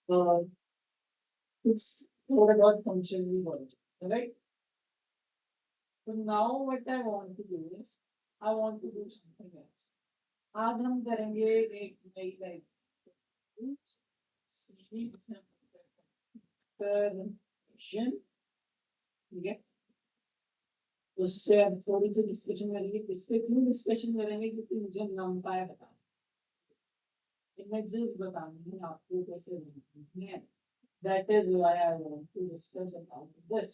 uh, it's thought about functional logic, right? So now what I want to do is I want to do something else. आज हम करेंगे एक नई library Karshan, ठीक है। उससे अब थोड़ी सी डिस्कशन करेंगे। इस पे क्यों डिस्कशन करेंगे, क्योंकि मुझे नंपाई बताना, इमेजेस बतानी है आपको कैसे बनानी है। That is why I want to discuss about this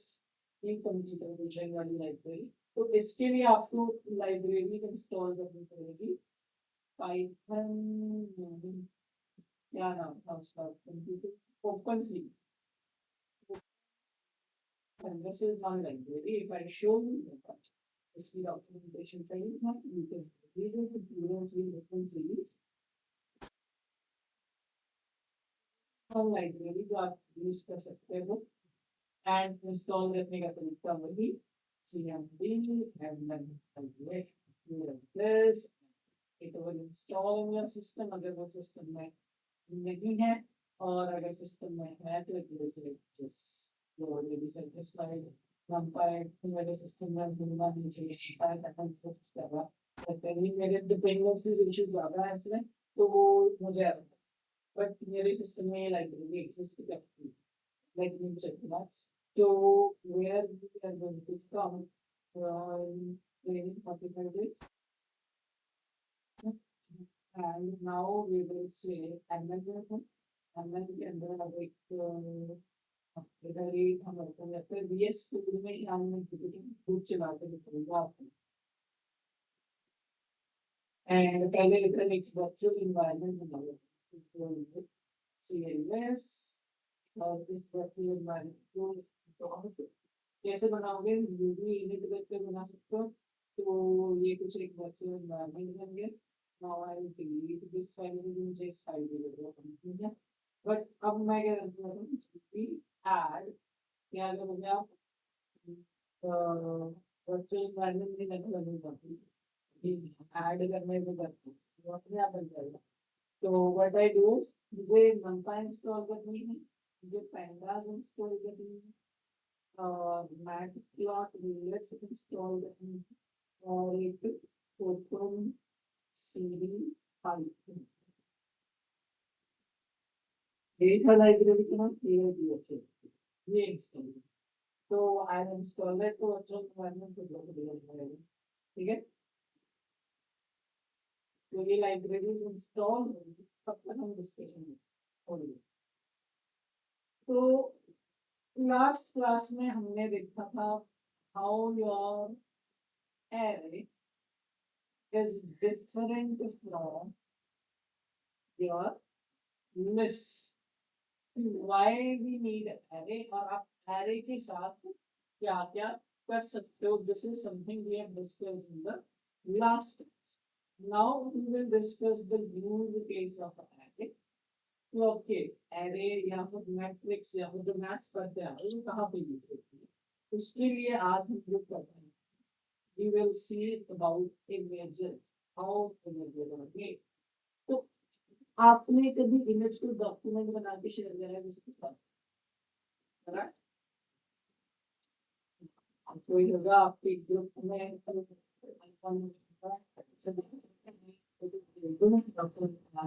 in computer vision वाली लाइब्रेरी। तो इसके लिए आपको लाइब्रेरी इंस्टॉल करनी पड़ेगी। पाइथन, क्या नाम था उसका, कंप्यूटर ओपन सी। And this is my library. If I show you that इसकी documentation पहले था, you can read it, you don't see open series और लाइब्रेरी जो आप यूज कर सकते हो। एंड इंस्टॉल करने का तरीका वही cmd and then like this it will install in your system। अगर वो सिस्टम में नहीं है, और अगर सिस्टम में है तो it will say just you already satisfied numpy मेरे सिस्टम में मिलना नहीं चाहिए, शायद अपन कुछ कर रहा है कहीं मेरे डिपेंडेंसीज इशू ज्यादा है इसमें, तो वो मुझे बट मेरे सिस्टम में लाइब्रेरी एग्जिस्ट करती है। Let me check that. So where we are going to come from training 45 days. And now we will say ML method. ML के अंदर अब एक इधर ही हम ओपन करते हैं। VS Code में हमने ग्रुप चलाते दिखेगा आपको। एंड पहले इधर एक वर्चुअल एनवायरनमेंट बनाओ, CLS और इस वर्चुअल एनवायरनमेंट को कैसे बनाओगे, यूवी इनिट करके बना सकते हो। तो ये कुछ एक वर्चुअल एनवायरनमेंट बन गया। Now I will delete this file, मुझे इस फाइल को देखना ठीक है। बट अब मैं क्या करता हूँ, ऐड क्या करोगे आप, वर्चुअल एनवायरनमेंट में नहीं लगेगा, ऐड करने को करते हैं वो अपने आप बन जाएगा। तो व्हाट आई डू इज मुझे numpy इंस्टॉल करनी है, मुझे pandas इंस्टॉल करनी है, मैटप्लॉट इंस्टॉल करनी है, और एक open CD Python data library का नाम ये इंस्टॉल। तो आई इंस्टॉल है तो अच्छा एनवायरनमेंट को ब्लॉक दिया, ठीक है। तो ये लाइब्रेरी इंस्टॉल होगी तब तक हम डिस्कशन होगी। तो लास्ट क्लास में हमने देखा था how your array is different from your lists। why we need array, और आप array के साथ क्या क्या कर सकते हो। this is something we have discussed in the last class। now we will discuss the use case of array। तो ओके, एरे या फिर मैट्रिक्स या फिर जो मैथ्स करते हैं वो कहाँ पे यूज होती है, उसके लिए आज हम जो करते हैं we will see about images, how images are made। तो आपने कभी इमेज को डॉक्यूमेंट बना के शेयर किया है किसी के साथ, राइट? कोई होगा आपके ग्रुप में ना,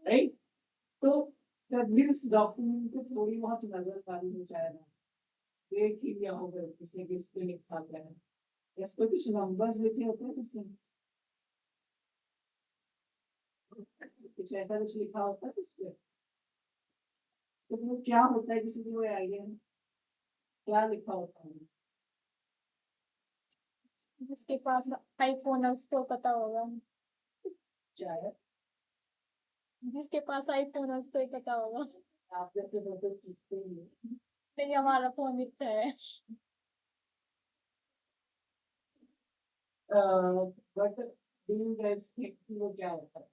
राइट? तो कभी उस डॉक्यूमेंट को थोड़ी बहुत नजरदारी हो जाएगा, देख ही लिया होगा किसी के उसके लिखा गया है, इस पर कुछ नंबर्स लिखे होते हैं किसी कुछ ऐसा कुछ लिखा होता है इसमें। तो वो क्या होता है, किसी को कोई आइडिया है क्या लिखा होता है? जिसके पास आईफोन है उसको पता होगा। क्या है? जिसके पास आईफोन है उसको ही पता होगा। आप जैसे फोटोज खींचते ही हैं। नहीं, हमारा फोन अच्छा है। But do you guys think कि वो क्या होता है?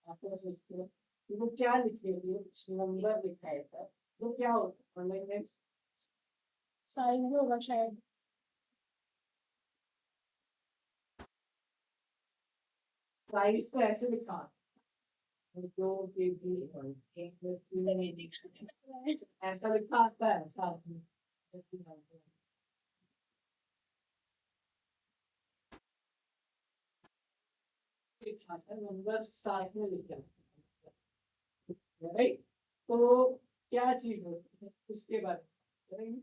आप क्या सोचते हो कि वो क्या लिखे हुए कुछ नंबर लिखा है, वो क्या होता है ऑनलाइन? साइज होगा शायद। साइज तो ऐसे लिखा है, जो कि भी एक व्यक्ति ने नहीं देखा, ऐसा लिखा आता है साथ में। नंबर साथ में लिखा है, राइट। तो क्या चीज होती है उसके बारे में करेंगे।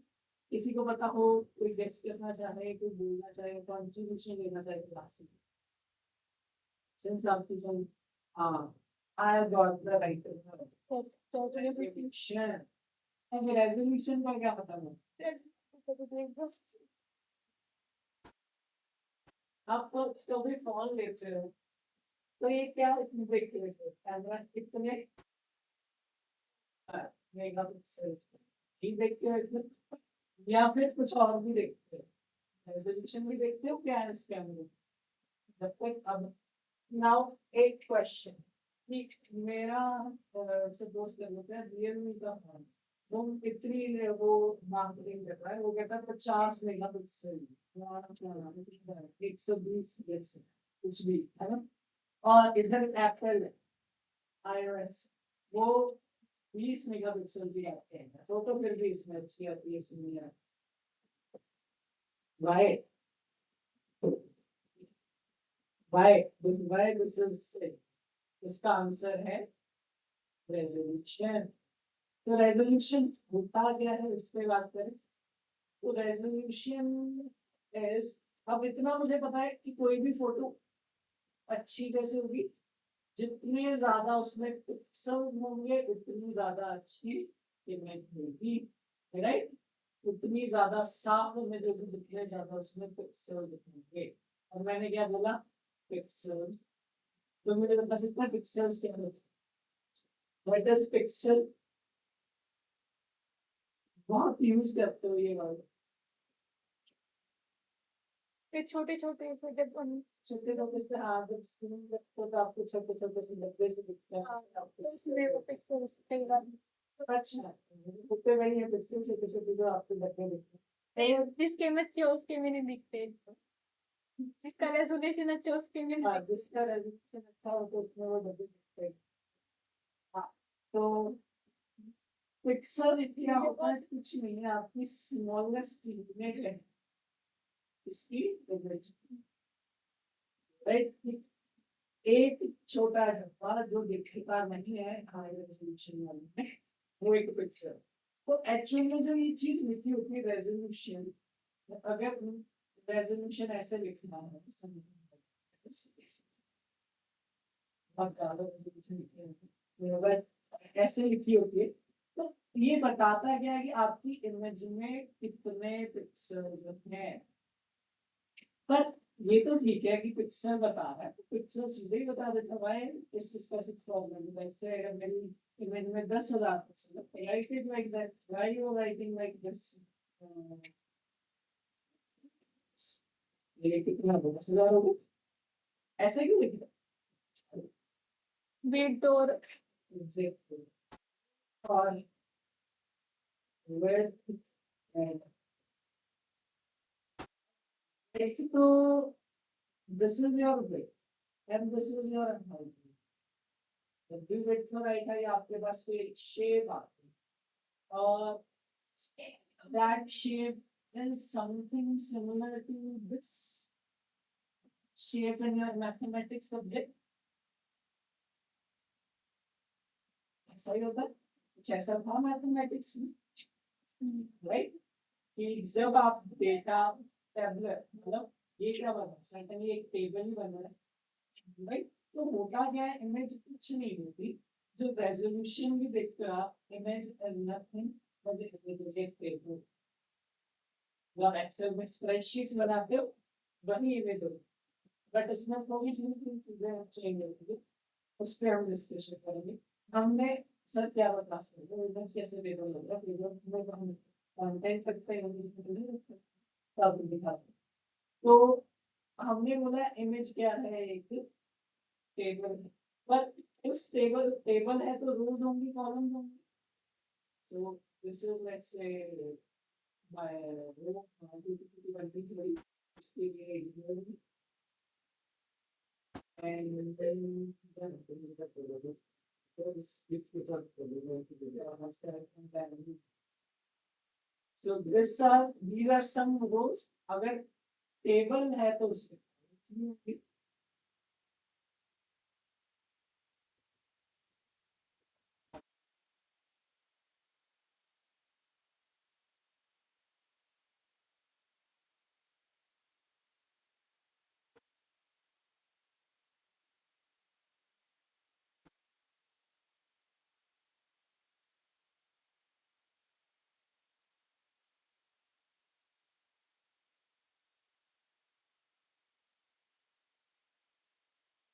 किसी को पता हो, कोई गेस करना चाहे, कोई बोलना चाहे, कॉन्ट्रीब्यूशन देना चाहे क्लास में, सिंस आपकी जो, हाँ, I got the right resolution. Resolution का क्या मतलब है? आप कभी फोन लेते हो तो ये क्या देखते हो, कैमरा कितने मेगापिक्सल्स ये देखते हो इसमें, या फिर कुछ और भी देखते हो, रेजोल्यूशन भी देखते हो क्या है इस कैमरे। जब तक अब नाउ एक क्वेश्चन कि मेरा सपोज कर लेते हैं रियलमी का फोन, वो कितनी वो मार्केटिंग कर रहा है, वो कहता है 50 मेगापिक्सल, 120 कुछ भी है ना। और इधर एप्पल iOS, वो 20 मेगापिक्सल भी आते हैं, तो फिर भी इसमें अच्छी आती है इसमें। Why why why this is, इसका आंसर है रेजोल्यूशन। तो रेजोल्यूशन होता क्या है इस पे बात करें, तो रेजोल्यूशन इज, अब इतना मुझे पता है कि कोई भी फोटो अच्छी कैसे होगी, जितने ज्यादा उसमें पिक्सल होंगे उतनी ज्यादा अच्छी इमेज होगी, राइट। उतनी ज्यादा साफ इमेज होगी जितने ज्यादा उसमें पिक्सल होंगे। और मैंने क्या बोला, पिक्सल्स। तो मुझे बता सकता है पिक्सल्स क्या होता है, व्हाट इज पिक्सल, बहुत यूज करते हो ये वर्ड। छोटे छोटे से जब हम छोटे छोटे से, हाँ, जब सीन करते हो तो आपको छोटे छोटे से डब्बे से दिखते हैं तो इसमें वो पिक्सल्स कई बार अच्छा, कुत्ते में ये पिक्सल छोटे छोटे जो आपको डब्बे दिखते जिसके में अच्छे हो उसके में नहीं दिखते, जिसका रेजोल्यूशन अच्छा हो उसके में हैं। नहीं हाँ, दिखते। जिसका रेजोल्यूशन अच्छा हो तो उसमें वो डब्बे दिखते हैं। हाँ, तो पिक्सल क्या होता है, कुछ नहीं है, आपकी स्मॉलेस्ट यूनिट है इसकी इमेज, राइट। एक छोटा डब्बा जो दिखता नहीं है हाई रेजोल्यूशन वाले में, वो एक पिक्सल। तो एक्चुअल में जो ये चीज लिखी होती है रेजोल्यूशन, अगर रेजोल्यूशन ऐसे लिखना है, बहुत ज्यादा रेजोल्यूशन लिखी होती है, अगर ऐसे लिखी होती है तो ये बताता क्या है कि आपकी इमेज में कितने पिक्सल्स हैं। पर ये तो ठीक है कि पिक्सल बता रहा है, तो पिक्सल सीधे ही बता देता भाई इस स्पेसिफिक प्रॉब्लम, जैसे अगर मेरी इमेज में 10,000 pixel, right it like that, why you writing like this, ये कितना होगा, 10,000 होगा, ऐसे क्यों लिखा बीट और एग्जैक्टली। और width and height, तो this is your width and this is your height। जब भी width और height है आपके पास कोई एक शेप आती है, और that shape is something similar to this shape in your mathematics subject, ऐसा ही होता है, कुछ ऐसा था मैथमेटिक्स में, राइट। कि जब आप डेटा टेबलर, मतलब ये क्या बना, सर्टेनली एक टेबल ही बना है, राइट। तो होता क्या है, इमेज कुछ नहीं होती, जो रेजोल्यूशन भी देखते हो आप, इमेज इज नथिंग बट एक टेबल। जब एक्सेल में स्प्रेडशीट्स बनाते हो वही इमेज होती है, बट इसमें थोड़ी तीन चीजें चेंज होती है, उस पर हम डिस्कशन करेंगे। हमने सर क्या बता सकते हैं इमेज कैसे टेबल होगा, टेबल में हम कंटेंट रखते हैं तब दिखाते हैं। तो हमने बोला इमेज क्या है, एक टेबल है, पर उस टेबल है तो रोज होंगी कॉलम होंगी। So this is let's say my row 2023, इसके लिए and then so these are some rows. अगर टेबल है तो उसमें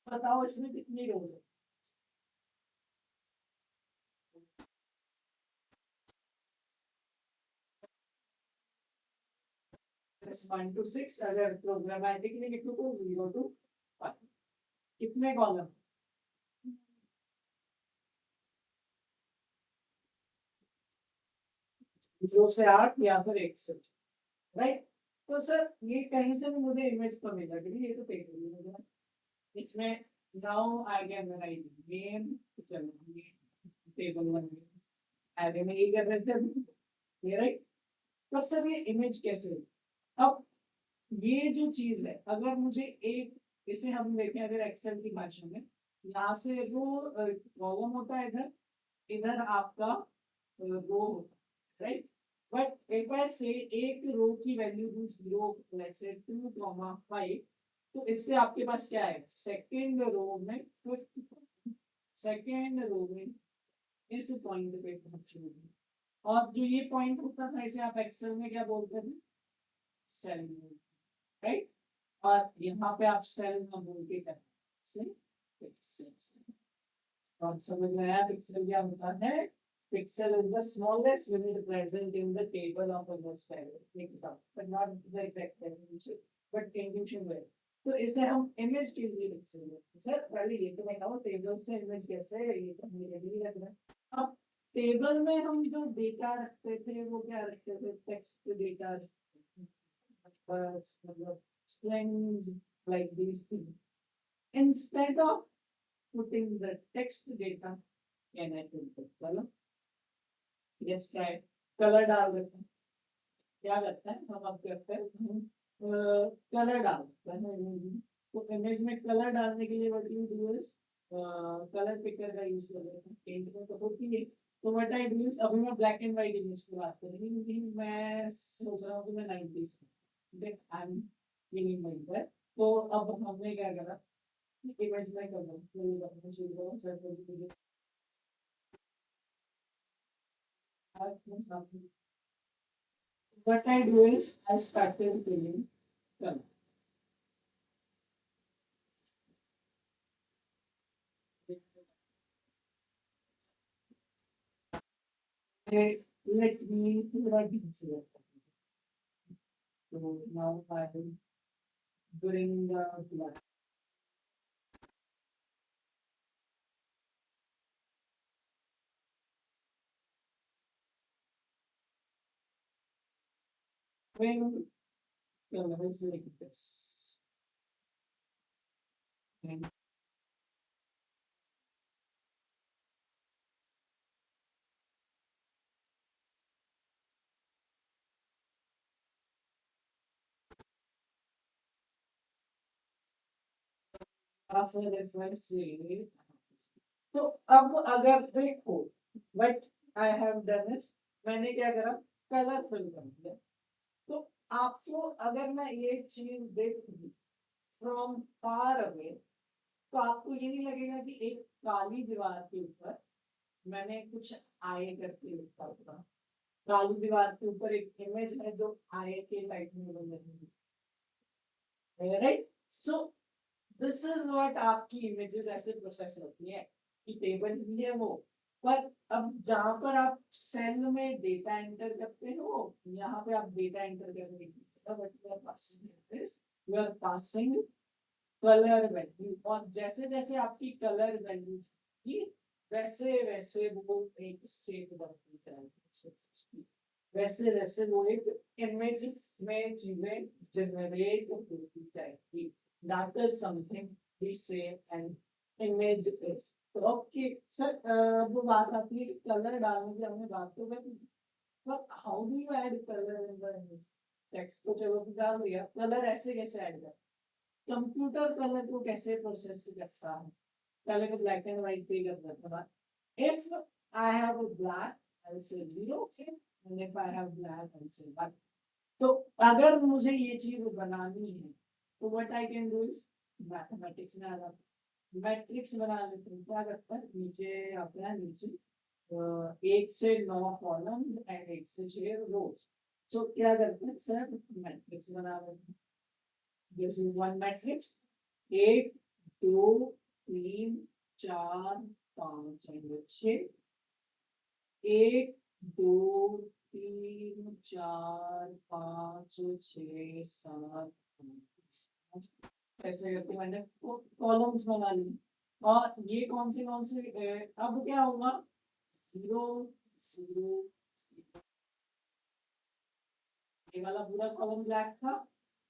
बताओ इसमें कितनी रोज है? Just 1 to 6 अगर प्रोग्रामेटिकली लिखो तो 0 to 1 कितने कॉलम? 0 से 8 या फिर 1 से, राइट? तो सर ये कहीं से भी मुझे इमेज तो मिला क्योंकि ये तो टेबल है मुझे इसमें now I can write name चलो ये टेबल बन गया एरे में ये कर रहे थे अभी, ये राइट? पर सर ये इमेज कैसे हुई? अब ये जो चीज है अगर मुझे एक इसे हम देखें अगर एक्सेल की भाषा में यहाँ से रो कॉलम होता है इधर इधर आपका रो होता है राइट बट इफ आई से एक रो की वैल्यू दूं 0 लेट्स से 2,5 तो इससे आपके पास क्या है सेकंड रो में फिफ्थ सेकंड रो में इस पॉइंट पे पहुंचोगे और जो ये पॉइंट होता था इसे आप एक्सेल में क्या बोलते थे सेल राइट और यहाँ पे आप सेल में बोल के करते और समझ में आया पिक्सल क्या होता है pixel is the smallest unit present in the table of a list example but not the exact definition but intuition way तो इसे हम इमेज के लिए लिख सकते हैं सर पहले ये तो बताओ टेबल से इमेज कैसे ये तो मुझे नहीं लग रहा अब टेबल में हम जो डेटा रखते थे वो क्या रखते थे टेक्स्ट डेटा मतलब strings like these things. Instead of putting the text data in a color, let's try color डाल देते हैं क्या करते हैं हम अब करते हैं कलर डाल देते हैं तो इमेज में कलर डालने के लिए what you do is colour picker का यूज कर लेते हैं पेंट में तो होती है तो व्हाट आई डू इज अभी मैं ब्लैक एंड व्हाइट इमेज की बात करेंगे क्योंकि मैं सोच रहा हूँ कि मैं 90s देख I am feeling like that तो अब हमने क्या करा इमेज में कर दो शुरू करो सेट कर दीजिए what I do is I started filling color. Let me write this here. So now I will bring the black. When colors like this. And after if I say तो अब अगर देखो but I have done is मैंने क्या करा colour fill कर दिया तो आपको अगर मैं ये चीज देखूंगी फ्रॉम फार अवे तो आपको ये नहीं लगेगा कि एक काली दीवार के ऊपर मैंने कुछ आए करके लिखा होगा काली दीवार के ऊपर एक इमेज है जो आए के टाइप में बन रही है right so this is what आपकी इमेजेस ऐसे प्रोसेस होती है कि टेबल भी है वो पर अब जहां पर आप सेल में डेटा एंटर करते हो यहाँ पे आप डेटा एंटर करने की but you are passing colour value और जैसे जैसे आपकी कलर वैल्यू की वैसे वैसे वो एक शेप बनती जाएगी वैसे वैसे वो एक इमेज में चीजें जनरेट होती जाएगी that is something we the same and image is. तो ओके सर, वो बात आती है कि कलर डालने की हमने बात तो कर, but how do you add color in the image? Text को चलो डाल दिया, कलर ऐसे कैसे ऐड कर, कंप्यूटर कलर को कैसे प्रोसेस करता है, पहले तो ब्लैक एंड व्हाइट पे कर देता था. If I have a black I will say 0, and if I have black I will say 1. तो अगर मुझे ये चीज बनानी है तो what I can do is mathematics में आ जाता, मैट्रिक्स बना लेते हैं. क्या करता है, नीचे आता है, नीचे 1 से 9 कॉलम्स एंड 1 से 6 रोज. सो क्या करते हैं सर, मैट्रिक्स बना लेते हैं. This is one matrix, 1 2 3 4 5 and 6, 1 2 3 4 5 6 7 ऐसे करके मैंने कॉलम्स बना ली. और ये कौन से अब क्या होगा, 0 0, ये वाला पूरा कॉलम ब्लैक था,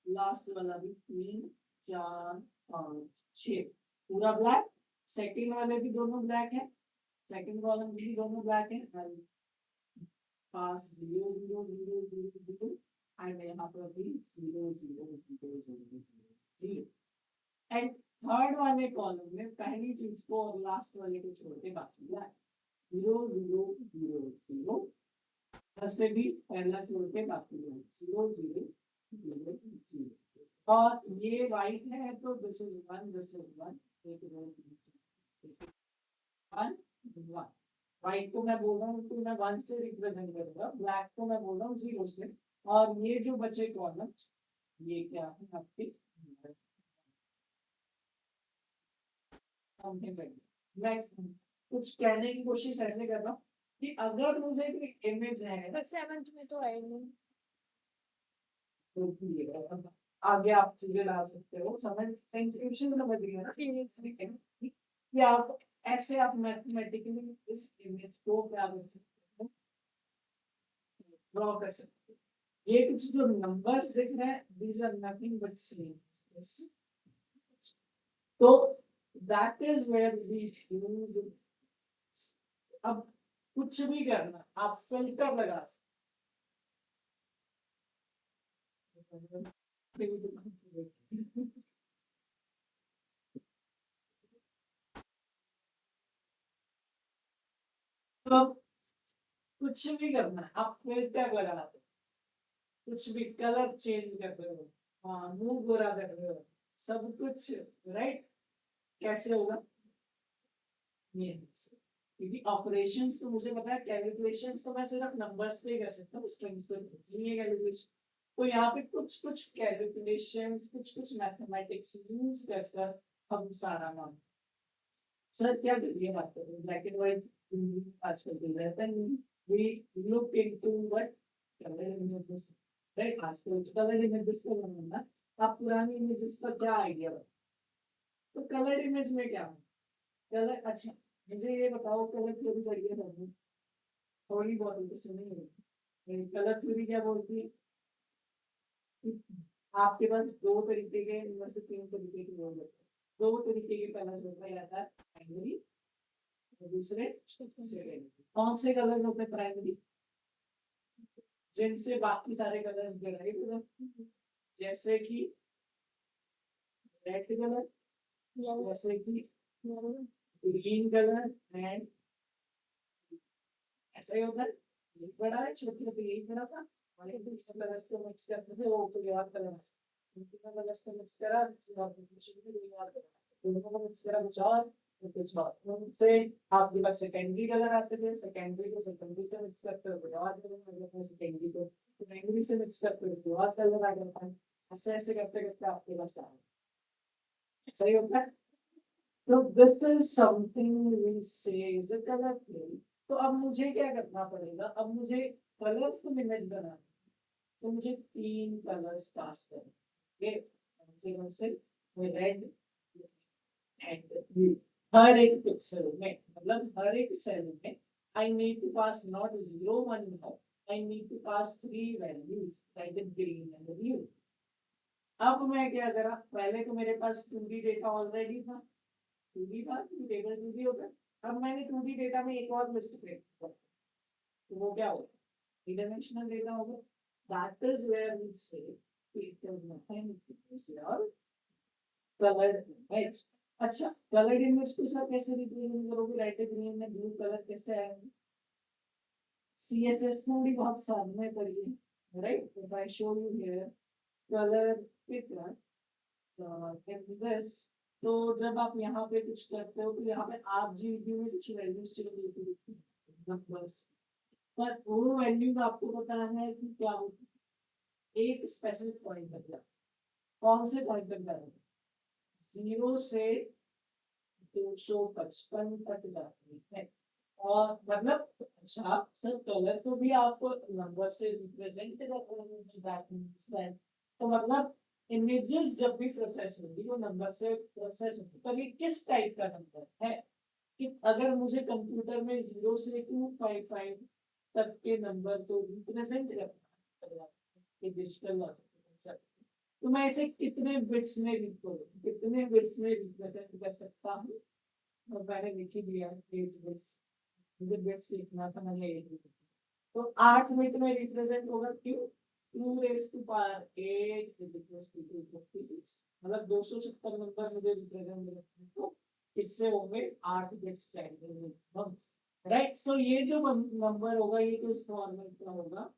लास्ट वाला भी 3 4 5 6 पूरा ब्लैक, सेकंड वाले भी दोनों ब्लैक है, सेकंड कॉलम भी दोनों ब्लैक है, पास 0 0 0 0 0 एंड यहाँ पर भी 0 0 0 0 0. एंड थर्ड वाले कॉलम में पहली चीज को और लास्ट वाले को छोड़ के बाकी ब्लैक, 0 0 0 0, इधर से भी पहला छोड़ के बाकी ब्लैक, 0 0 0 0. और ये वाइट है तो दिस इज 1 दिस इज 1, एक रो 1 1. व्हाइट को मैं बोल रहा हूँ तो मैं 1 से रिप्रेजेंट करूंगा, ब्लैक को मैं बोल रहा हूँ 0 से. और ये जो बचे कॉलम्स ये क्या है आपके, मैं कुछ कहने की कोशिश ऐसे कर रहा हूँ कि अगर मुझे एक इमेज है बस 7th में तो आई नहीं. तो आगे आप चीजें ला सकते हो, समझ इंट्यूशन समझ रही है ना, ठीक है कि आप ऐसे आप मैथमेटिकली इस इमेज को क्या कर सकते हो, ड्रॉ कर सकते हो. ये कुछ जो नंबर्स दिख रहे हैं these are nothing but sums. तो that is where we use. अब कुछ भी करना, आप फिल्टर लगा तो अब कुछ भी करना है, आप फिल्टर लगा दो, कुछ भी कलर चेंज कर रहे हो, हाँ मुंह गोरा कर रहे हो, सब कुछ राइट. कैसे होगा ये, क्योंकि ऑपरेशंस तो मुझे पता है, कैलकुलेशंस तो मैं सिर्फ नंबर्स पे ही कर सकता हूँ, स्ट्रिंग्स पे नहीं है कैलकुलेशन. तो यहाँ पे कुछ कुछ कैलकुलेशंस कुछ कुछ मैथमेटिक्स यूज कर हम सारा नाम. सर क्या करिए बात करें, ब्लैक एंड व्हाइट आजकल चल रहा है, we look into what colour images, right. आजकल कलर इमेजेस का जमाना, आप पुरानी इमेजेस का क्या आइडिया बताओ. तो कलर इमेज में क्या है, कलर, अच्छा मुझे ये बताओ कलर थ्योरी पढ़िए सबने, थोड़ी बहुत तो सुनिए. कलर थ्योरी क्या बोलती है कि आपके पास दो तरीके के, इनमें से 3 तरीके के लोग होते हैं. 2 तरीके के कलर होता है, आता है प्राइमरी और दूसरे सेकेंडरी. कौन से कलर होते हैं प्राइमरी, जिनसे बाकी सारे कलर्स डिराइव होते हैं, जैसे कि रेड कलर, जैसे कि ग्रीन कलर एंड ऐसा ही होता है. ये बड़ा है, छोटे छोटे यही बड़ा था, और एक दूसरे कलर्स को मिक्स करते थे, वो तो यार कलर कलर्स को मिक्स करा, दोनों को मिक्स करा कुछ और कुछ और. से आपके पास सेकेंडरी कलर आते थे, सेकेंडरी को सेकेंडरी से मिक्स करते हो तो और कलर, सेकेंडरी को प्राइमरी से मिक्स करते हो तो और कलर आ जाता है. ऐसे ऐसे करते करते आपके पास आ सही होता है. तो दिस इज समथिंग वी से इज अ कलर थ्योरी. तो अब मुझे क्या करना पड़ेगा, अब मुझे कलरफुल इमेज बनाना, तो मुझे 3 कलर्स पास करें, कौन से रेड एंड ब्लू. हर एक पिक्सल में, मतलब हर एक सेल में I need to pass not 0 1 now, I need to pass 3 values like the green and the blue. अब मैं क्या करा, पहले तो मेरे पास 2D डेटा ऑलरेडी था, 2D था, टेबल 2D होगा। अब मैंने 2D डेटा में एक और लिस्ट क्रिएट किया, तो वो क्या होगा, थ्री डायमेंशनल डेटा होगा। दैट इज वेयर वी से it is nothing is your coloured image. अच्छा, कलर्ड इमेज को सर कैसे रिप्रेजेंट करोगे, रेड ग्रीन में ब्लू कलर कैसे आएंगे, CSS थोड़ी बहुत सामने करिए, right. If I show you here colour picker in this, तो जब आप यहाँ पे कुछ करते हो तो यहाँ पे आप जीबी में कुछ वैल्यूज चेंज होती दिखती है नंबर्स, पर वो वैल्यूज आपको पता है कि क्या होती है, एक स्पेसिफिक पॉइंट तक जाती है। कौन से पॉइंट तक जाती है, 0 से 255 तक जाती है। और मतलब अच्छा सर, कलर को भी आप नंबर से रिप्रेजेंट करते, तो मतलब इमेजेस जब भी प्रोसेस होगी वो नंबर से प्रोसेस होगी, पर ये किस टाइप का नंबर है, कि अगर मुझे कंप्यूटर में 0 से 255 तक के नंबर को रिप्रेजेंट करना है डिजिटल लॉजिक, तो मैं इसे कितने बिट्स में कितने बिट्स में रिप्रेजेंट कर सकता हूँ, और मैंने लिख ही दिया 8 बिट्स, मुझे बिट्स लिखना था, मैंने 8 बिट, तो 8 बिट में रिप्रेजेंट होगा, क्यों, 2 raise to power 8 is equal to 256, मतलब 256 नंबर मुझे रिप्रेजेंट करना है, तो इससे होंगे 8 बिट्स चाहिए, राइट। सो ये जो नंबर होगा ये तो इस फॉर्मेट का होगा,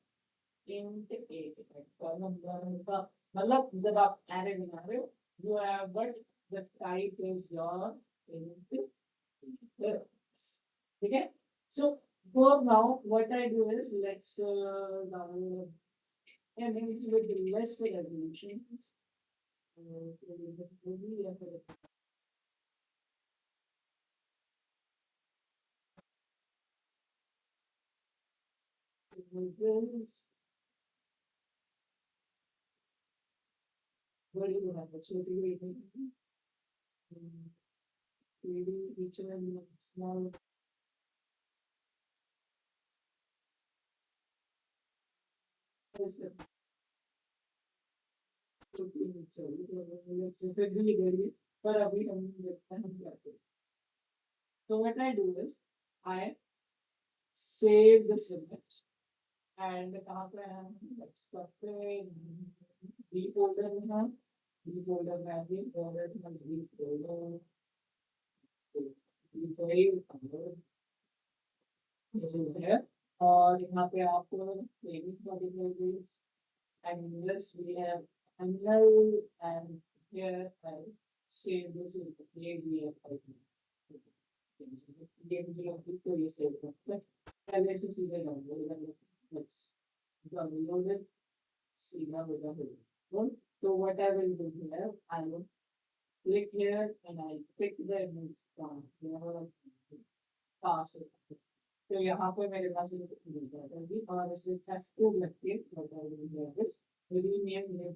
int 8 का नंबर होगा, मतलब जब आप एरे बना रहे हो, you have but the type is your int 8, ठीक है। So for now what I do is let's download an image with less resolutions, बड़ी बनाते छोटी भी, each and small चाहिए, पर अभी हम देखते हैं हम क्या करें। So what I do is I save this image and कहाँ पे है, desktop पे B folder में है, B folder में भी folder में B folder, B folder this is there, और यहाँ पे आपको saving particulars and yes we have annual, and here I save this in ABF file, ये मुझे लगता है तो ये सेव करते हैं, पहले से सीधे डाउनलोड, let's download it, सीधा हो जाएगा। So what I will do here, I will click here and I pick the image from here, pass it, तो यहाँ पे मेरे पास एक मिल जाएगा, और इसे F2 लगके बताइए this rename it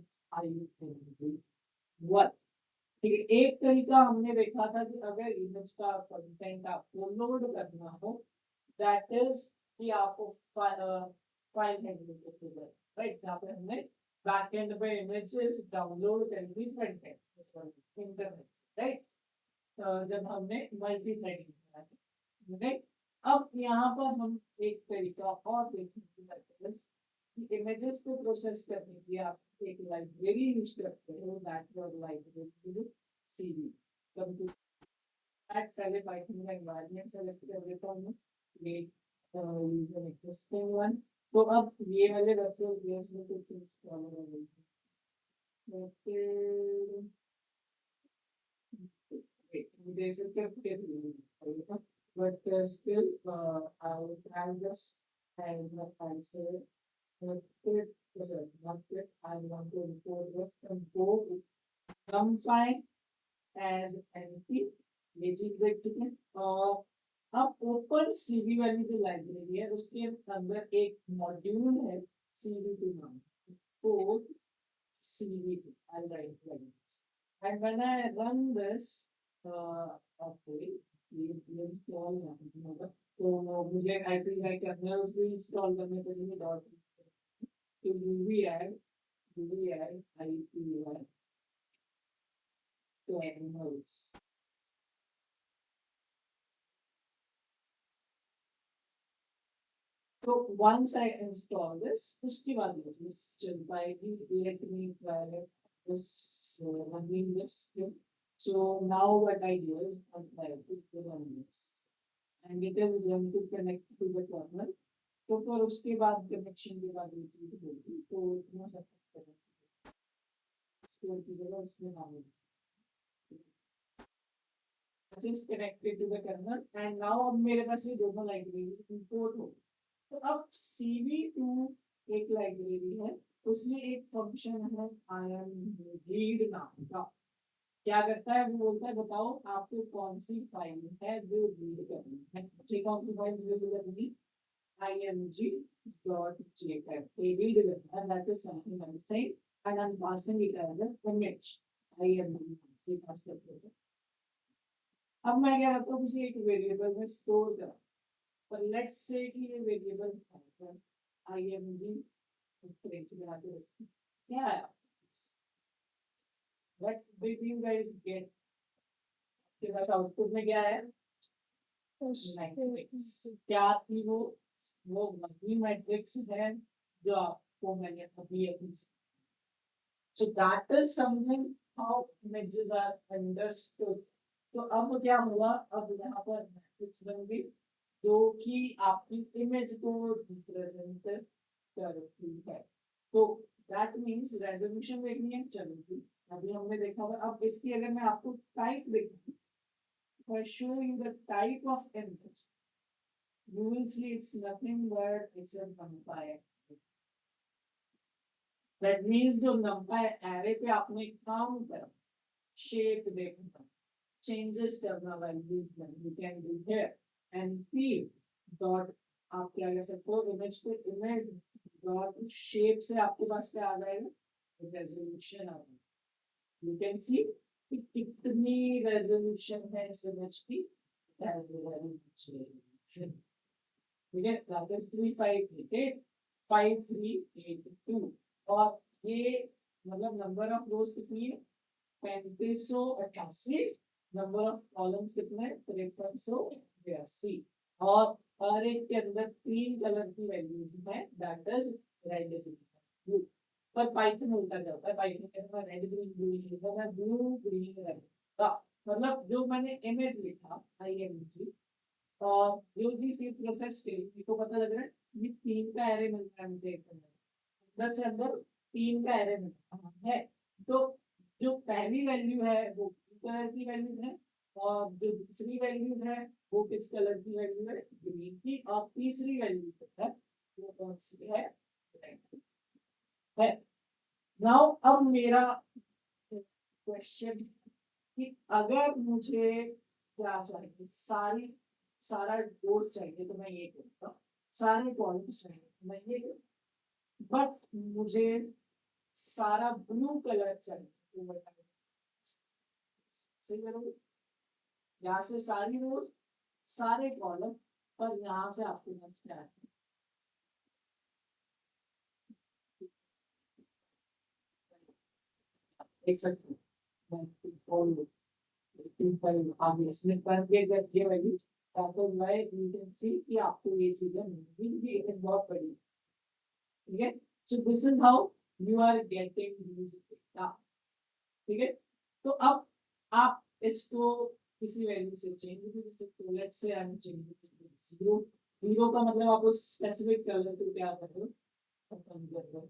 what, ठीक है। एक तरीका हमने देखा था कि अगर इमेज का कंटेंट आपको लोड करना हो, दैट इज कि आपको फाइल हैंडलिंग करते हैं, राइट, जहाँ पे हमने बैकएंड पे इमेजेस डाउनलोड कर दी फ्रंट एंड इंटरनेट, राइट, जब हमने मल्टी थ्रेडिंग किया था, राइट। अब यहाँ पर हम एक तरीका और देखेंगे, इमेजेस को प्रोसेस करने के लिए आप एक लाइब्रेरी यूज करते हो, that library is CD computer, पहले पाइथन का एनवायरनमेंट सेलेक्ट कर लेता हूं, ये यूजर एग्जिस्टिंग वन, तो अब ये वाले वर्चुअल बेस में कुछ इंस्टॉल हो गई है, but still I will try this and answer. Not it, not it. I want to report this and go with some sign as empty, ये चीज देख चुके हैं। और अब ओपन सीवी वाली जो लाइब्रेरी है उसके अंदर एक मॉड्यूल है CV2 नाम, four CV2, I'll write like this. And when I run this, okay, please install होगा, तो मुझे I think I can install करने के लिए dot to UVI IPY to animals. So once I install this, उसके बाद मुझे चल पाएगी. Let me try this running this thing. So now what I do is I try to run this, and it is going to connect to the kernel. तो फिर उसके बाद connection के बाद ये चीज होगी. तो इतना सब करें इसको की जगह उसमें नाम is connected to the kernel, and now अब मेरे पास ये दोनों लाइब्रेरीज इंपोर्ट हो. तो अब CV2 एक लाइब्रेरी है, उसमें एक फंक्शन है रीड नाम का. क्या करता है वो बोलता है बताओ आपको कौन सी फाइल है जो रीड करनी है. मुझे कौन सी फाइल रीड करनी img.jpeg read करना है. that is something I'm saying and I'm passing it as an image img पास करते हैं. अब मैं क्या करता हूँ किसी एक वेरिएबल में स्टोर कर. पर लेट्स से कि ये वेरिएबल है img क्या है. What did you guys get? के पास आउटपुट में क्या है मैट्रिक्स. क्या थी वो वही मैट्रिक्स है जो आपको मैंने अभी अभी. So that is something how images are understood. तो अब क्या हुआ, अब यहाँ पर मैट्रिक्स बन गई जो कि आपकी इमेज को रिप्रेजेंट करती है. तो दैट मींस रेजोल्यूशन देखनी है. चलो अभी हमने देखा हुआ. अब इसकी अगर मैं आपको टाइप देखूं, I show you the type of image, you will see it's nothing but it's a numpy. That means जो numpy array पे आपने काम करा, shape देखना, changes करना values में, you can do here. And p dot आप क्या कर सकते हो image पे image dot shape से आपके पास क्या आ जाएगा resolution आ जाएगा. You can see कि कितनी रेजोल्यूशन है इस इमेज की. ठीक है. That is 3588 5382. और ये मतलब नंबर ऑफ रोज कितनी है 3588. नंबर ऑफ कॉलम्स कितने 5382. और हर एक के अंदर 3 कलर की वैल्यूज है. That is red blue. पर पाइथन उल्टा जाता है. पाइथन के अंदर रेड ग्रीन ब्लू लिखा है, ब्लू ग्रीन रेड. मतलब जो मैंने इमेज लिखा img और जो भी सी प्रोसेस के लिए को पता लग रहा है ये 3 का एरे मिल रहा है मुझे. अंदर से अंदर 3 का एरे मिल रहा है. तो जो पहली वैल्यू है वो कलर की वैल्यू है, और जो दूसरी वैल्यू है वो किस कलर की वैल्यू है ग्रीन की, और तीसरी वैल्यू है वो कौन सी है नाउ. अब मेरा क्वेश्चन कि अगर मुझे क्या चाहिए सारा डोर चाहिए तो मैं ये करूँगा. सारे कॉलम्स चाहिए तो मैं ये करूँगा. बट मुझे सारा ब्लू कलर चाहिए तो मैं सही करूँगा. यहाँ से सारी रोज सारे कॉलम, पर यहाँ से आपके पास क्या है देख सकते हैं. कि आपको ये चीजें मिलेंगी. ये बहुत बड़ी. ठीक है. So this is how you are getting these data. ठीक है. तो अब आप इसको किसी वैल्यू से चेंज भी कर सकते हो. Let's say I am changing 0. 0 का मतलब आप उस स्पेसिफिक कलर को क्या कर रहे हो खत्म कर रहे हो.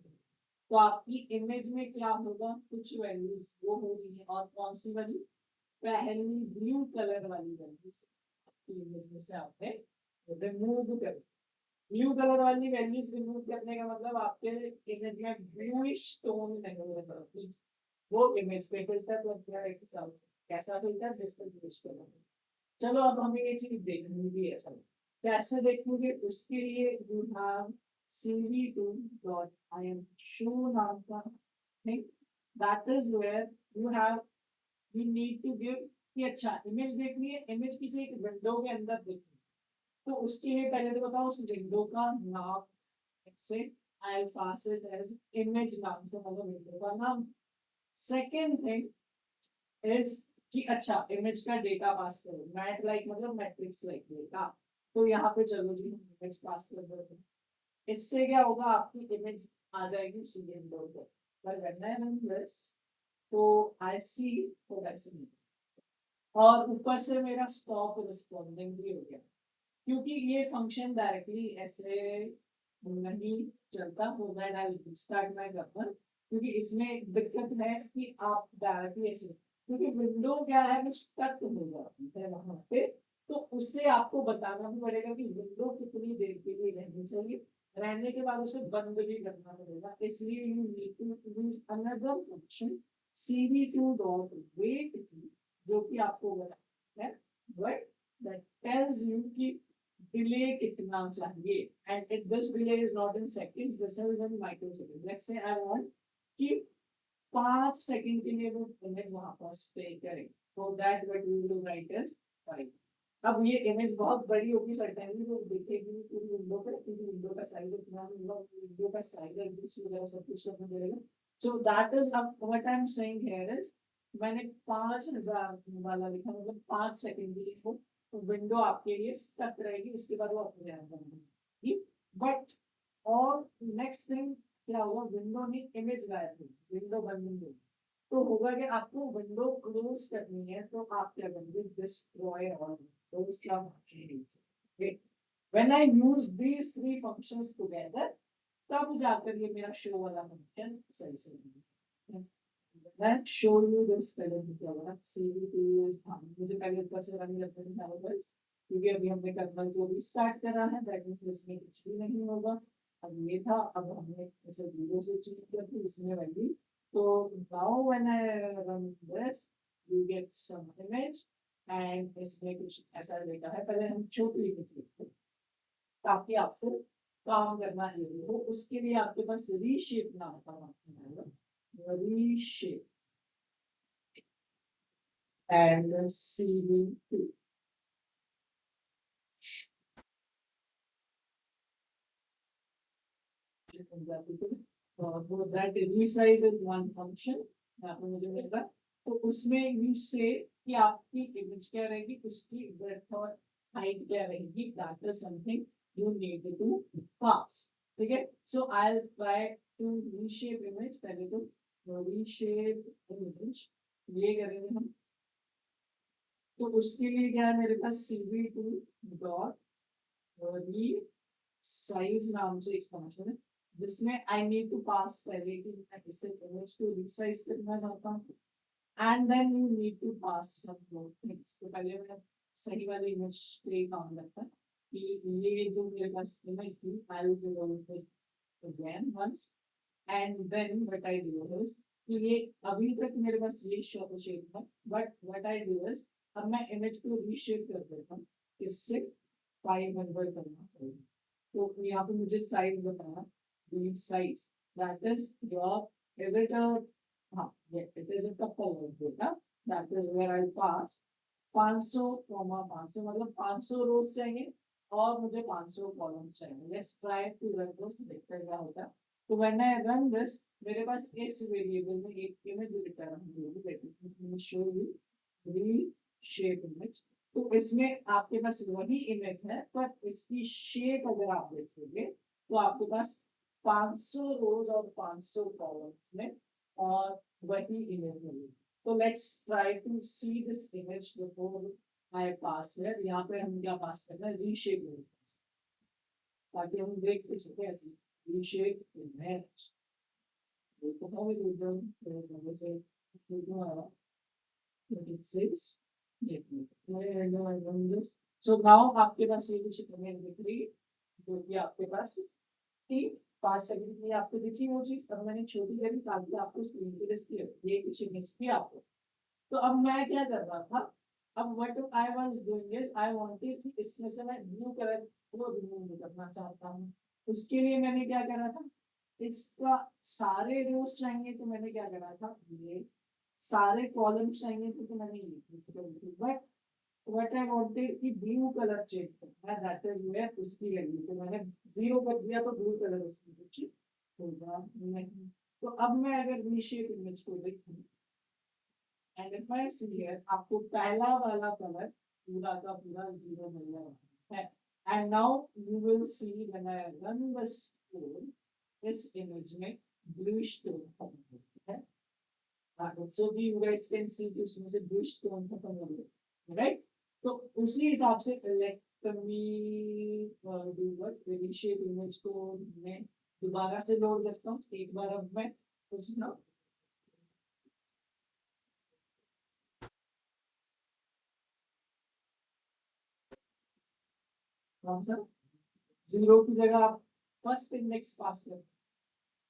तो आपकी इमेज में क्या होगा कुछ वैल्यूज वो हो रही है. और कौन सी वाली पहली ब्लू कलर वाली वैल्यूज आपकी इमेज में से आपने रिमूव कर. ब्लू कलर वाली वैल्यूज रिमूव करने का मतलब आपके इमेज में ब्लूइश टोन नहीं होगा. वो इमेज पे फिल्टर लग गया है. कैसा फिल्टर डिस्टिंग्विश करना. चलो अब हमें ये चीज देखनी भी है. चलो कैसे देखोगे उसके लिए यू हैव cv2.imshow नाम का thing. That is where you have you need to give कि अच्छा इमेज देखनी है. इमेज किसी एक विंडो के अंदर देखनी है. तो उसके लिए पहले तो बताओ उस विंडो का नाम. से I'll pass it as image नाम से मतलब विंडो का नाम. सेकेंड थिंग इज कि अच्छा इमेज का डेटा पास करो, मैट लाइक मतलब मैट्रिक्स लाइक डेटा। तो यहाँ पे चलो जी हम इमेज पास कर देते हैं। इससे क्या होगा, आपकी इमेज आ जाएगी उसी विंडो पे। पर व्हेन आई रन दिस तो आई सी तो ऐसे नहीं, और ऊपर से मेरा स्टॉप रिस्पॉन्डिंग भी हो गया, क्योंकि ये फंक्शन डायरेक्टली ऐसे नहीं चलता। हो that I start my cursor, क्योंकि इसमें एक दिक्कत है कि आप डायरेक्टली ऐसे, क्योंकि विंडो क्या है वो स्टक हो जाती है वहां पे। तो उससे आपको बताना भी पड़ेगा कि विंडो कितनी देर के लिए रहनी चाहिए, रहने के बाद उसे बंद भी करना पड़ेगा। इसलिए you need to use another function cv2.wait, जो कि आपको बताना है बट दैट टेल्स यू कि डिले कितना चाहिए, and if this delay is not in seconds, this is in microsecond. Let's say I want कि 5 सेकंड के लिए वो इमेज वहां पर स्टे करे, तो that what we will write is 5। अब ये इमेज बहुत बड़ी होगी, सर्टेनली वो दिखेगी पूरी विंडो पे, क्योंकि विंडो का साइज इतना होगा, विंडो का साइज एडजस्ट वगैरह सब कुछ करना पड़ेगा। सो दैट इज अब what I am saying here is, मैंने 5000 वाला लिखा, मतलब 5 सेकंड के लिए वो विंडो आपके लिए स्टक रहेगी, उसके बाद वो अपने आप बंद होगी। बट और नेक्स्ट थिंग क्या होगा, विंडो नहीं इमेज गायब होगी, विंडो बंद नहीं होगी। तो होगा कि आपको विंडो क्लोज करनी है, तो आप क्या करेंगे, डिस्ट्रॉय ऑल विंडोज का फंक्शन यूज करेंगे। When I use these three functions together, तब जाकर ये मेरा शो वाला फंक्शन सही से बनेगा। मैं शो यू दिस पहले क्या होगा, सीवी टू यूज, हाँ मुझे पहले ऊपर से रन करते हैं सारे बस, क्योंकि अभी हमने कर्नल को भी स्टार्ट करा है, दैट मींस इसमें कुछ भी नहीं होगा। अब ये था, अब हमने इसे 0 से चेंज कर दी, इसमें वैल्यू। तो now when I run this you get some image, and इसमें कुछ ऐसा डेटा है। पहले हम छोटी इमेज लिखते हैं ताकि आपको काम करना इजी हो। उसके लिए आपके पास रीशेप नाम का फंक्शन आएगा, रीशेप and CV2. वो that resize is one function, यहाँ पे मुझे मिलेगा। तो उसमें you say कि आपकी इमेज क्या रहेगी, उसकी breadth और height क्या रहेगी, that is something you need to pass। ठीक है, so I'll try to reshape image। पहले तो reshape image ये करेंगे हम। तो उसके लिए क्या है मेरे पास, cv2 डॉट साइज नाम से एक फंक्शन है, जिसमें आई नीड टू पास पहले कि मैं इसे इमेज को रिसाइज करना चाहता हूँ, and then you need to pass some more things. तो पहले मैं सही वाली इमेज पे काम करता है कि ये जो मेरे पास इमेज थी, I will do it again once, and then what I do is कि ये अभी तक मेरे पास ये शेप है, but what I do is अब मैं इमेज को रीशेप कर देता हूँ, इससे 500 करना पड़ेगा। तो यहाँ पे मुझे साइज बताना, the size that is your, is it a, हाँ yeah it is a couple of data, that is where I pass 500 500, मतलब 500 रोज चाहिए और मुझे 500 कॉलम्स चाहिए। Let's try to run this, देखते हैं क्या होता है। तो व्हेन आई रन दिस, मेरे पास इस वेरिएबल में एक इमेज रिटर्न होगी, let me show you reshape image. तो इसमें आपके पास वही इमेज है, पर इसकी शेप अगर आप देखोगे तो आपके पास 500 रोज और 500 कॉलम्स में और वही इमेज मिलेगी। तो let's try to see this image before I pass here. यहाँ पे हम क्या पास करना है, रीशेप इमेज, ताकि हम देख सके रीशेप इमेज। तो how will you do जैसे it says so now आपके पास ये कुछ इमेज दिख रही है, जो कि आपके पास थी 5 सेकंड के लिए आपको दिखी वो चीज। अब मैंने छोटी करी ताकि आपको स्क्रीन पे दिखे ये कुछ इमेज थी आपको। तो अब मैं क्या कर रहा था, अब what I was doing is I wanted कि इसमें से मैं ब्लू कलर को रिमूव करना चाहता हूँ। उसके लिए मैंने क्या करा था, इसका सारे रोज चाहिए तो मैंने क्या करा था, ये सारे कॉलम चाहिए थे तो मैंने ये, बट व्हाट आई वांटेड कि ब्लू कलर चेंज करना है, दैट इज वेयर उसकी वैल्यू तो मैंने 0 कर दिया, तो ब्लू कलर उसकी कुछ होगा नहीं। तो अब मैं अगर रीशेप इमेज को देखूं and if I see here आपको पहला वाला कलर पूरा का पूरा जीरो मिल रहा है and now you will see when I run this code इस इमेज में ब्लूइश टोन है so भी you guys can see कि उसमें से ब्लूइश टोन खत्म हो गया राइट तो उसी हिसाब से let me do what reshape image को मैं दोबारा से लोड करता हूँ एक बार अब मैं उसमें कौन सा जीरो की जगह आप फर्स्ट इंडेक्स पास कर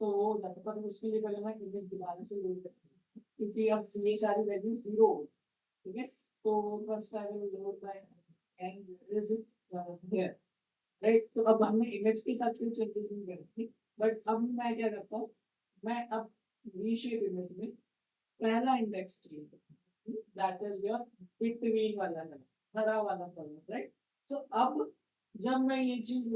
तो लगभग उसके लिए पहले मैं इमेज दोबारा से लोड करता हूँ क्योंकि अब ये सारी वैल्यू जीरो हो ठीक है तो first I will load bye and is it here right तो अब हमने इमेज के साथ कोई चेंजेस नहीं करी बट अब मैं क्या करता हूँ मैं अब रीशेप इमेज में पहला इंडेक्स चाहिए दैट इज योर बिटवीन वाला कलर हरा वाला कलर राइट सो अब जब मैं ये चीज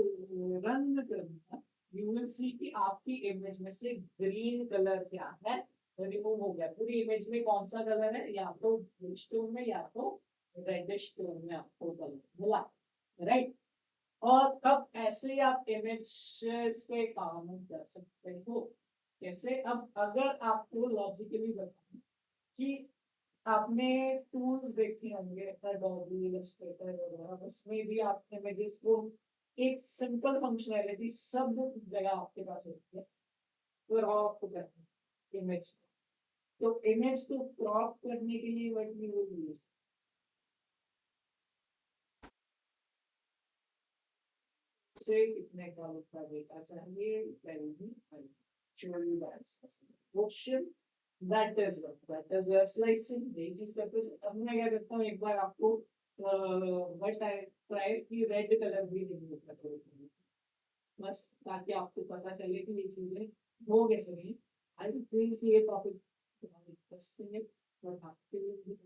रन करूंगा यू विल सी कि आपकी इमेज में से ग्रीन कलर क्या है रिमूव हो गया पूरी इमेज में कौन सा कलर है या तो ब्लूइश टोन में या तो रेडिश टोन में आपको कलर मिला राइट और अब ऐसे ही आप इमेज पे काम कर सकते हो कैसे अब अगर आपको लॉजिकली बताऊं कि आपने टूल्स देखे होंगे एडोबी इलस्ट्रेटर वगैरह उसमें भी आप इमेजेस को एक सिंपल फंक्शनैलिटी सब जगह आपके पास होती है क्रॉप करते इमेज तो इमेज को क्रॉप करने के लिए व्हाट वी विल यूज से कितने का उसका डेटा चाहिए show you that question that is your slicing यही चीज करते हैं अब मैं क्या करता हूँ एक बार आपको बट आई ट्राई कि रेड कलर भी रिमूव कर दूँ बस ताकि आपको पता चले कि ये चीजें हो कैसे नहीं आई थिंक ये टॉपिक इंटरेस्टिंग है बट आपके लिए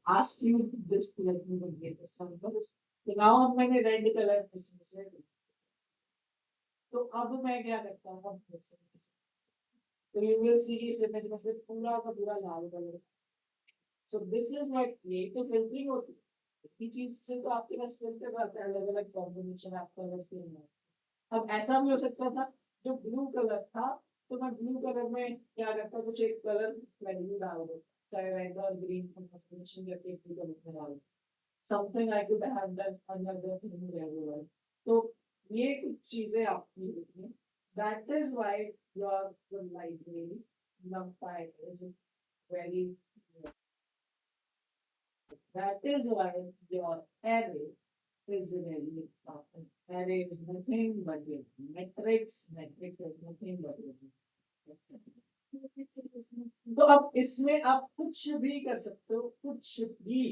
ask you this to let me get this one first तो now अब मैंने रेड कलर इसमें से तो अब मैं क्या करता हूँ तो यू विल सी इस इमेज में से पूरा का पूरा लाल colour so this is what ये तो फिल्टरिंग होती है एक चीज से तो आपके पास फिल्टर आता है अलग अलग कॉम्बिनेशन आपका वैसे है अब ऐसा भी हो सकता था जो ब्लू कलर था तो मैं ब्लू कलर में क्या करता कुछ एक कलर वैल्यू डाल दो चाहे रेड और ग्रीन कॉम्बिनेशन करके एक कलर में डाल दो something I could have done another thing regular तो ये कुछ चीजें आपकी होती हैं that is why your library numpy is very that is why your array is really important. Array is nothing but your matrix. Matrix is nothing but your matrix. तो अब इसमें आप कुछ भी कर सकते हो कुछ भी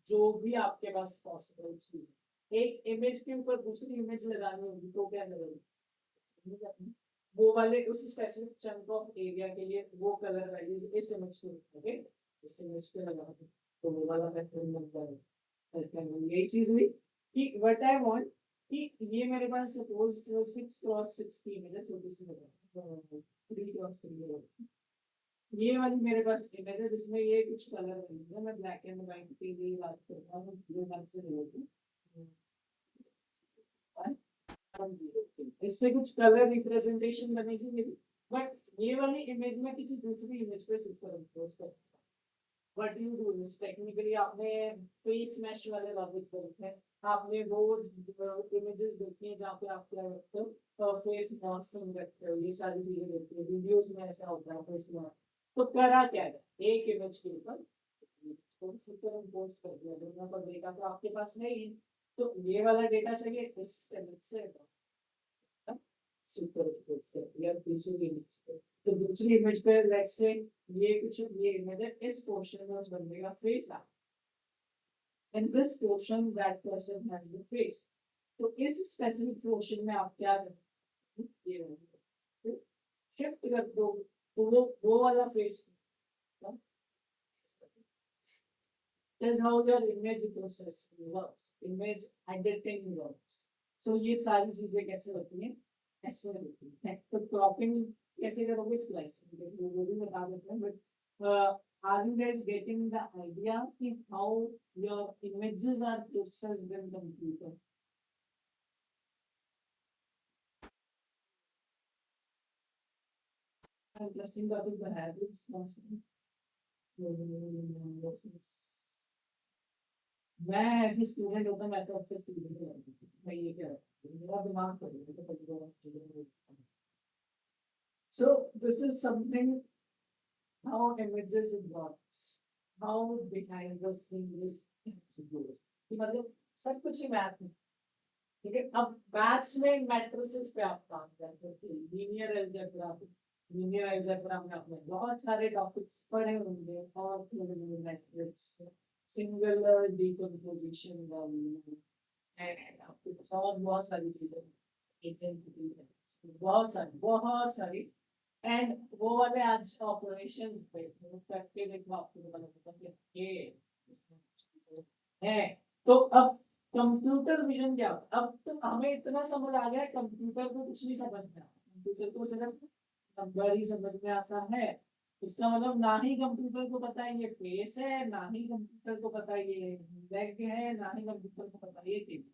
जो भी आपके पास पॉसिबल चीज एक इमेज के ऊपर दूसरी इमेज लगानी होगी तो क्या करोगे वो वाले उस स्पेसिफिक चंक ऑफ एरिया के लिए वो कलर वैल्यू इस इमेज को रखोगे इस इमेज पे लगा तो वो वाला पैटर्न लग जाएगा यही चीज हुई कि व्हाट आई वांट कि ये मेरे पास सपोज 6x6 की इमेज है छोटी सी लगा 3x3 ये वाली मेरे पास इमेज है जिसमें ये कुछ कलर है मैं ब्लैक एंड व्हाइट की भी बात कर रहा हूँ 0 से रिलेटेड इससे कुछ कलर रिप्रेजेंटेशन बनेगी मेरी बट ये वाली इमेज में किसी दूसरी इमेज पे सुपर इम्पोज कर what you do is technically आपने फेस मैश वाले लॉजिक देखे हैं आपने वो इमेजेस देखी हैं जहाँ पे आप क्या करते हो फेस मॉर्फिंग करते हो ये सारी चीजें देखते हो वीडियोस में ऐसा होता है फेस मॉर्फ तो करा क्या है एक इमेज के ऊपर सुपर इम्पोज कर दिया दोनों का डेटा तो आपके पास नहीं है तो ये वाला डेटा चाहिए इस इमेज से सुपर इम्पोज कर दिया दूसरी इमेज पे तो दूसरी इमेज पे लेट्स से ये कुछ ये इमेज है इस पोर्शन में उस बंदे का फेस आ in this portion that person has the face तो इस स्पेसिफिक पोर्शन में आप क्या करते ये शिफ्ट कर दो तो वो वाला face is how your image process works image editing works so ये सारी चीजें कैसे होती हैं ऐसे होती है तो क्रॉपिंग कैसे करोगे स्लाइसिंग, वो भी बता देते हैं, but are you guys getting the idea कि how your images are processed in computer? Interesting topic the habits possible. मैं ऐसे स्टूडेंट होता मैं तो अच्छे स्टूडेंट मैं ये क्या मेरा दिमाग तो so this is something how images works, how behind the scenes it goes. कि मतलब सब कुछ ही मैथ में, ठीक है। अब मैथ्स में मैट्रिसेस पे आप काम करते थे, लीनियर अलजेब्रा में आपने बहुत सारे टॉपिक्स पढ़े होंगे, और मैट्रिक्स, सिंगुलर डिकम्पोजिशन वाली, एंड आपके पास और बहुत सारी चीजें, बहुत सारी एंड वो वाले आज ऑपरेशंस पे वो करके देखो आपको पता लगता है कि ये है। तो अब कंप्यूटर विजन क्या होता है? अब तो हमें इतना समझ आ गया है, कंप्यूटर को कुछ नहीं समझ में आता, कंप्यूटर को सिर्फ नंबर ही समझ में आता है। इसका मतलब ना ही कंप्यूटर को पता है ये फेस है, ना ही कंप्यूटर को पता है ये लेग है, ना ही कंप्यूटर को पता है ये टीवी,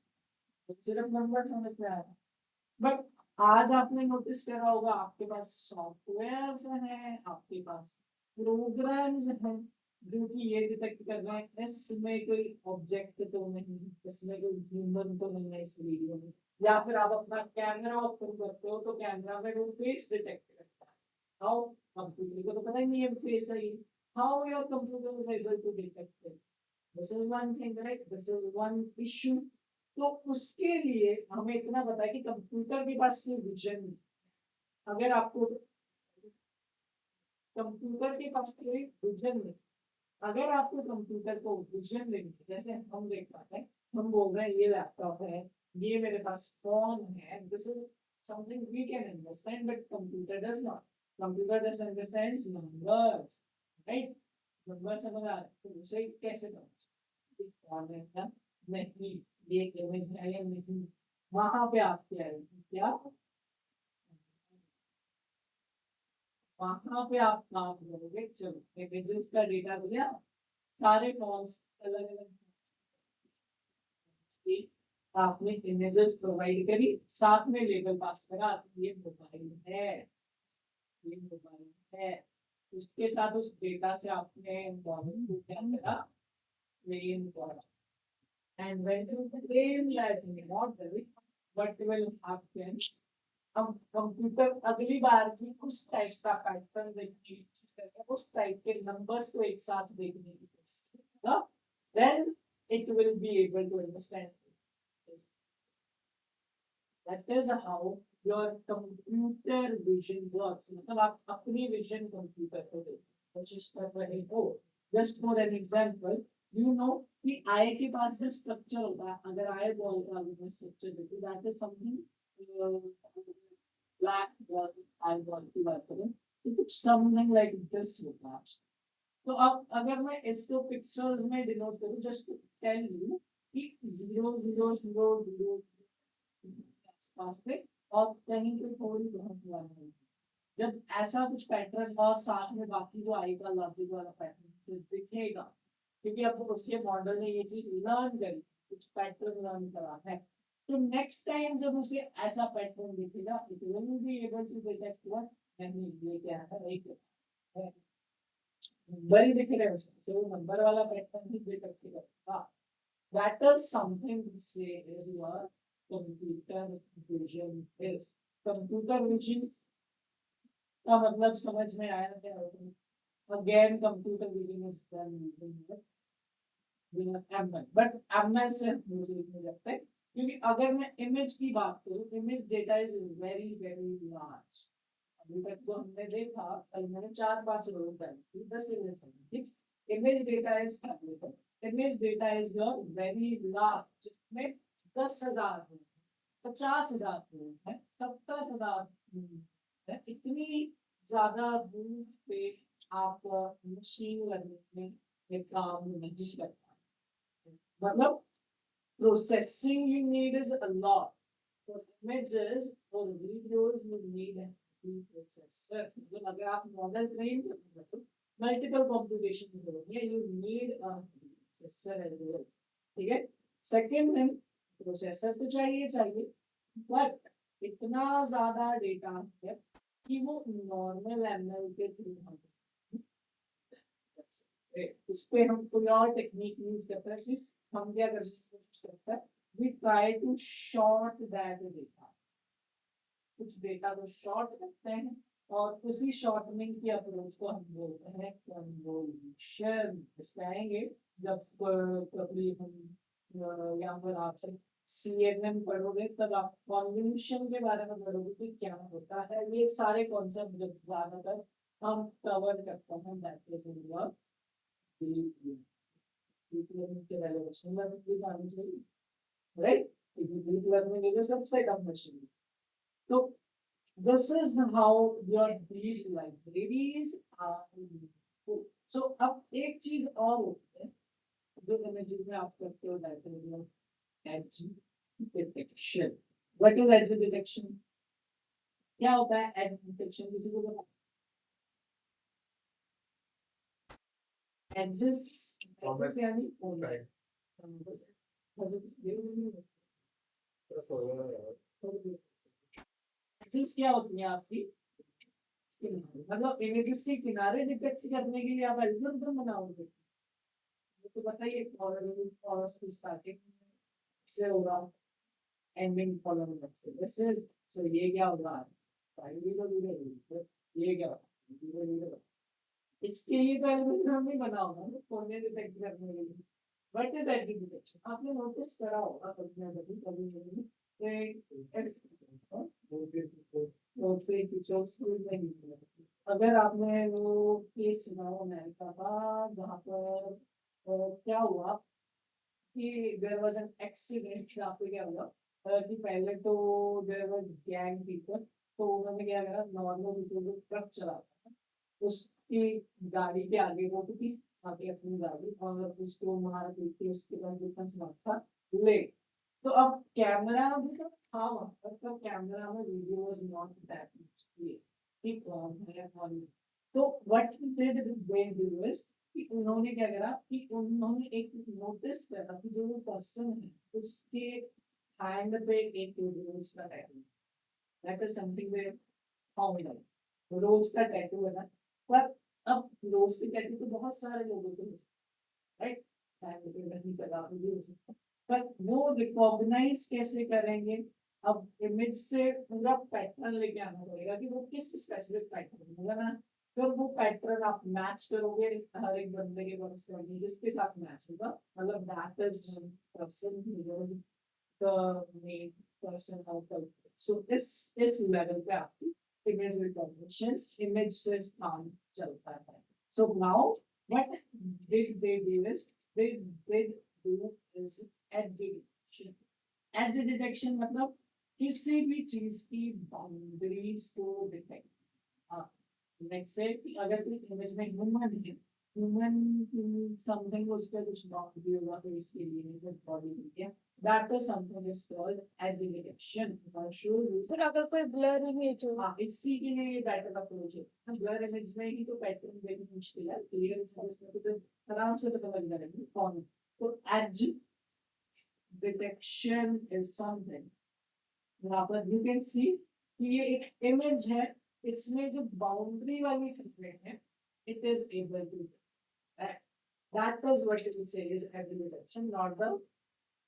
तो सिर्फ नंबर समझ में आ रहा है। बट आज आपने नोटिस करा होगा आपके पास सॉफ्टवेयर्स हैं, आपके पास प्रोग्राम्स हैं जो कि ये डिटेक्ट कर रहे हैं इसमें कोई ऑब्जेक्ट तो नहीं, इसमें कोई ह्यूमन तो नहीं है इस वीडियो में, या फिर आप अपना कैमरा ओपन करते हो तो कैमरा में वो फेस डिटेक्ट करता है। हाउ कंप्यूटर को तो पता ही नहीं है फेस है, how your computer is able to detect it? This is one thing, right? This is one issue. तो उसके लिए हमें इतना पता है कि कंप्यूटर के पास कोई विजन नहीं। अगर आपको कंप्यूटर के पास कोई विजन नहीं, अगर आपको कंप्यूटर को विजन देंगे, जैसे हम देख पाते हैं, हम बोल रहे हैं ये लैपटॉप है, ये मेरे पास फोन है, this is something we can understand, but computer does not. Computer does understands numbers, right? Number समझ आ रहा है, तो उसे कैसे समझ नहीं, ये इमेज है या नहीं, वहां पे आप क्या है क्या, वहां पे आप काम करोगे। चलो इमेजेस का डेटा हो गया, सारे फॉर्म्स अलग अलग आपने इमेजेस प्रोवाइड करी, साथ में लेबल पास करा, ये मोबाइल है, ये मोबाइल है। उसके साथ उस डेटा से आपने मॉडल को क्या करा, ट्रेन करा, and when you train that model, what will happen? हम कंप्यूटर अगली बार भी उस टाइप का पैटर्न देखने की कोशिश करेगा, उस टाइप के नंबर्स को एक साथ देखने की कोशिश करेगा, then it will be able to understand this. That is how your computer vision works. मतलब आप अपनी विजन कंप्यूटर को देखने की कोशिश कर रहे हो। Just for an example, you know कि आई के पास जो स्ट्रक्चर होता है, अगर आई बॉल का अगर मैं स्ट्रक्चर देखूं, that is something black ball, eye ball की बात करें तो कुछ समथिंग लाइक दिस होता है। तो अब अगर मैं इसको पिक्सल्स में डिनोट करूं, जस्ट टू टेल यू कि 0 0 0 0 आसपास पे, और कहीं पे थोड़ी बहुत हुआ है, जब ऐसा कुछ पैटर्न और साथ में बाकी जो आई का लॉजिक वाला पैटर्न दिखेगा, क्योंकि अब उसके मॉडल ने ये चीज लर्न करी, कुछ पैटर्न लर्न करा है, तो नेक्स्ट टाइम जब उसे ऐसा पैटर्न दिखेगा, it will be able to detect what, नहीं ये क्या है, एक है नंबर ही दिख रहे हैं उसमें, तो नंबर वाला पैटर्न ही डिटेक्ट करेगा। दैट इज समथिंग टू से is your computer vision is. Computer vision का मतलब समझ में आया क्या? Again computer vision is done using ML, but ML से मुझे नहीं लगता है, क्योंकि अगर मैं इमेज की बात करूं, image data is very very large. अभी तक जो हमने देखा, कल मैंने 4-5 रोज डाली, 10 image, image data is image data is your very large, जिसमें 10,000 50,000 है, 70,000 है, इतनी ज्यादा रूल्स पे आप मशीन लर्निंग में काम नहीं करता। मतलब processing you need is a lot. For images or videos you need processor, मतलब अगर आप मॉडल ट्रेन करते हो तो मल्टीपल कॉम्प्यूटेशन होंगे, you need a processor as well, ठीक है। सेकंड थिंग, प्रोसेसर तो चाहिए चाहिए, बट इतना ज्यादा डेटा है कि वो नॉर्मल एमएल के थ्रू हम उस पे हम कोई और टेक्निक यूज करते हैं, सिर्फ हम क्या कर सकते हैं, we try to sort that data, कुछ डेटा को शॉर्ट करते हैं और उसी शॉर्टनिंग की अप्रोच को हम बोलते हैं कन्वोल्यूशन। इसमें आएंगे जब कभी हम यहाँ पर आप सीएनएन पढ़ोगे तब आप कन्वोल्यूशन के बारे में पढ़ोगे कि क्या होता है, ये सारे कॉन्सेप्ट जब ज्यादातर हम कवर करते हैं that is in your deep learning से पहले मशीन लर्निंग भी आनी चाहिए, right. Deep learning is a subset of machine. तो this is how your these libraries are useful. So अब एक चीज और होती है जो इमेजेस में आप करते हो, that is as detection. What is as detection? क्या होता है एज डिटेक्शन, किसी को पता? एडजस्ट एडजस्ट यानी Right. एडजस्ट क्या होती है आपकी? मतलब इमेजेस के किनारे डिटेक्ट करने के लिए आप एल्गोरिथम बनाओगे, तो बताइए और उसकी स्टार्टिंग से होगा एंडिंग फॉलोइंग से, जैसे सो ये क्या होगा, प्राइमरी को दूर ये क्या होगा, इसके लिए तो एल्गोरिथम नहीं बना होगा ना कोने डिटेक्ट करने के लिए। What is as detection? आपने नोटिस करा होगा कभी ना कभी कभी कभी अगर आपने वो केस सुना हो अमेरिका का, जहाँ पर क्या हुआ कि देयर वाज एन एक्सीडेंट, यहाँ पे क्या हुआ कि पहले तो देयर वाज गैंग पीपल, तो उन्होंने क्या करा, नॉर्मल जो ट्रक चलाता था उसकी गाड़ी के आगे वो थी, आगे अपनी गाड़ी, और उसको मार पीट के उसके पास डिफेंस था ले। तो अब कैमरा भी तो था वहाँ पर, तो कैमरा में video was not that much clear कि कौन है कौन नहीं। तो what did they do is कि उन्होंने क्या करा कि उन्होंने एक नोटिस करा कि जो वो पर्सन है उसके हैंड पे एक रोज का tattoo, that is something they found out, rose का टैटू है ना। पर अब रोज के टैटू तो बहुत सारे लोगों को, राइट, हैंड पे नहीं चला भी हो सकता, पर वो रिकॉग्नाइज कैसे करेंगे? अब इमेज से पूरा पैटर्न लेके आना पड़ेगा कि वो किस स्पेसिफिक पैटर्न होगा ना, फिर वो पैटर्न आप मैच करोगे हर एक बंदे के वर्ड्स करने जिसके साथ मैच होगा, मतलब that is person the main person of the, so इस लेवल पे आपकी इमेज रिकॉग्निशन इमेज से काम चलता है। So now what did they do is they did do is edge detection. As detection मतलब किसी भी चीज की बाउंड्रीज को डिटेक्ट। हाँ, नेक्स्ट से कि अगर कोई इमेज में ह्यूमन है, ह्यूमन समथिंग उस पर कुछ बाउंड्री होगा फेस के लिए बॉडी के लिए, that is something is called as detection. Sir अगर कोई ब्लर इमेज हो, हाँ, इसी के लिए ये पैटर्न अप्रोच है। हम ब्लर इमेज में ही तो पैटर्न देखना मुश्किल है, क्लियर इमेज में तो आराम से तो पता लग जाएगा कौन है। तो एज डिटेक्शन इज समथिंग, यहाँ पर यू कैन सी कि ये एक इमेज है, इसमें जो बाउंड्री वाली चीजें हैं it is able to, that is what it says edge detection, not the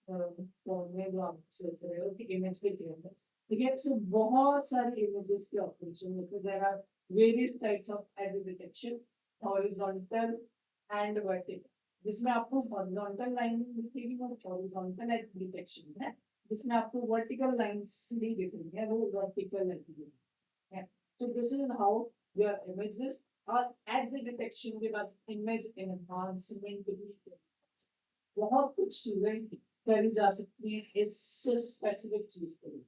में जो आप सोच रहे हो कि इमेज के इमेज, ठीक है। सो बहुत सारे इमेजेस के ऑपरेशन होते हैं, there are various types of edge detection, horizontal and vertical, जिसमें आपको हॉरिजॉन्टल लाइन दिखेगी वो हॉरिजॉन्टल एज डिटेक्शन है, जिसमें आपको वर्टिकल लाइंस नहीं दिख रही है वो वर्टिकल है। So this is how your images और एज डिटेक्शन के बाद इमेज एनहांसमेंट भी बहुत कुछ चीजें करी जा सकती है इस स्पेसिफिक चीज के लिए।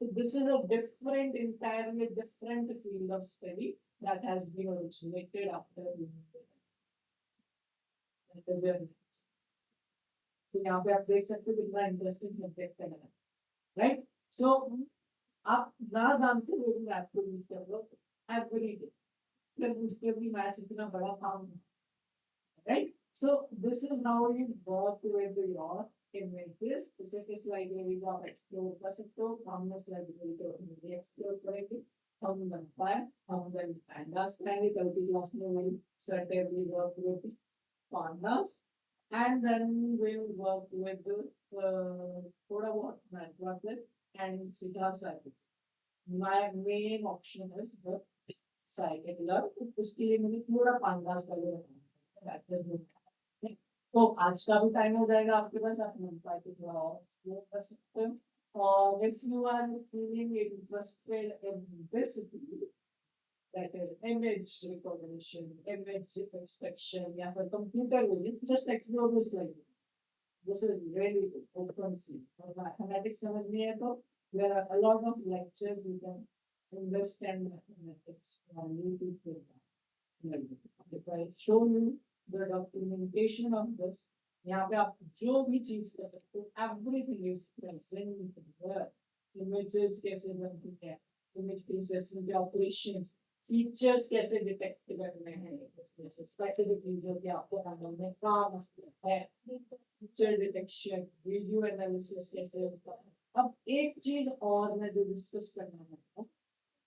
So this is a different, entirely different field of study that has been originated after human development. So यहाँ पे आप देख सकते हो कितना इंटरेस्टिंग सब्जेक्ट है, राइट। सो आप ना जानते हुए भी मैथ को यूज कर लो एवरी डे, फिर मुझसे भी मैथ इतना बड़ा काम नहीं, right? So this is how you work with your images. जैसे कि स्लाइड में भी आप एक्सप्लोर कर सकते हो, हमने स्लाइड में भी एक्सप्लोर करेंगे, हम बनता है, हम then pandas करेंगे, कल की क्लास में we'll certainly work with pandas, and then we'll work with थोड़ा बहुत network and सीधा circuit. My main option is the साइकिलर, उसके लिए मैंने पूरा 5 का ले रखा है। तो आज का भी टाइम हो जाएगा आपके पास, आप मिलता है थोड़ा और एक्सप्लोर कर सकते हो। और if you are feeling interested in this that is image recognition, image extraction, या फिर computer vision, just explore this like this is really good, open sea. और mathematics समझ नहीं है तो there are a lot of lectures you can understand mathematics on YouTube with that. If I show you the documentation of this, यहाँ पे आप जो भी चीज कर सकते हो, everything is present there. Images कैसे बनती है, image processing के operations, features कैसे डिटेक्ट करने हैं, जैसे specifically जो कि आपको handle में काम आता है, feature detection, video analysis कैसे होता है. अब एक चीज और मैं जो डिस्कस करना चाहता हूँ,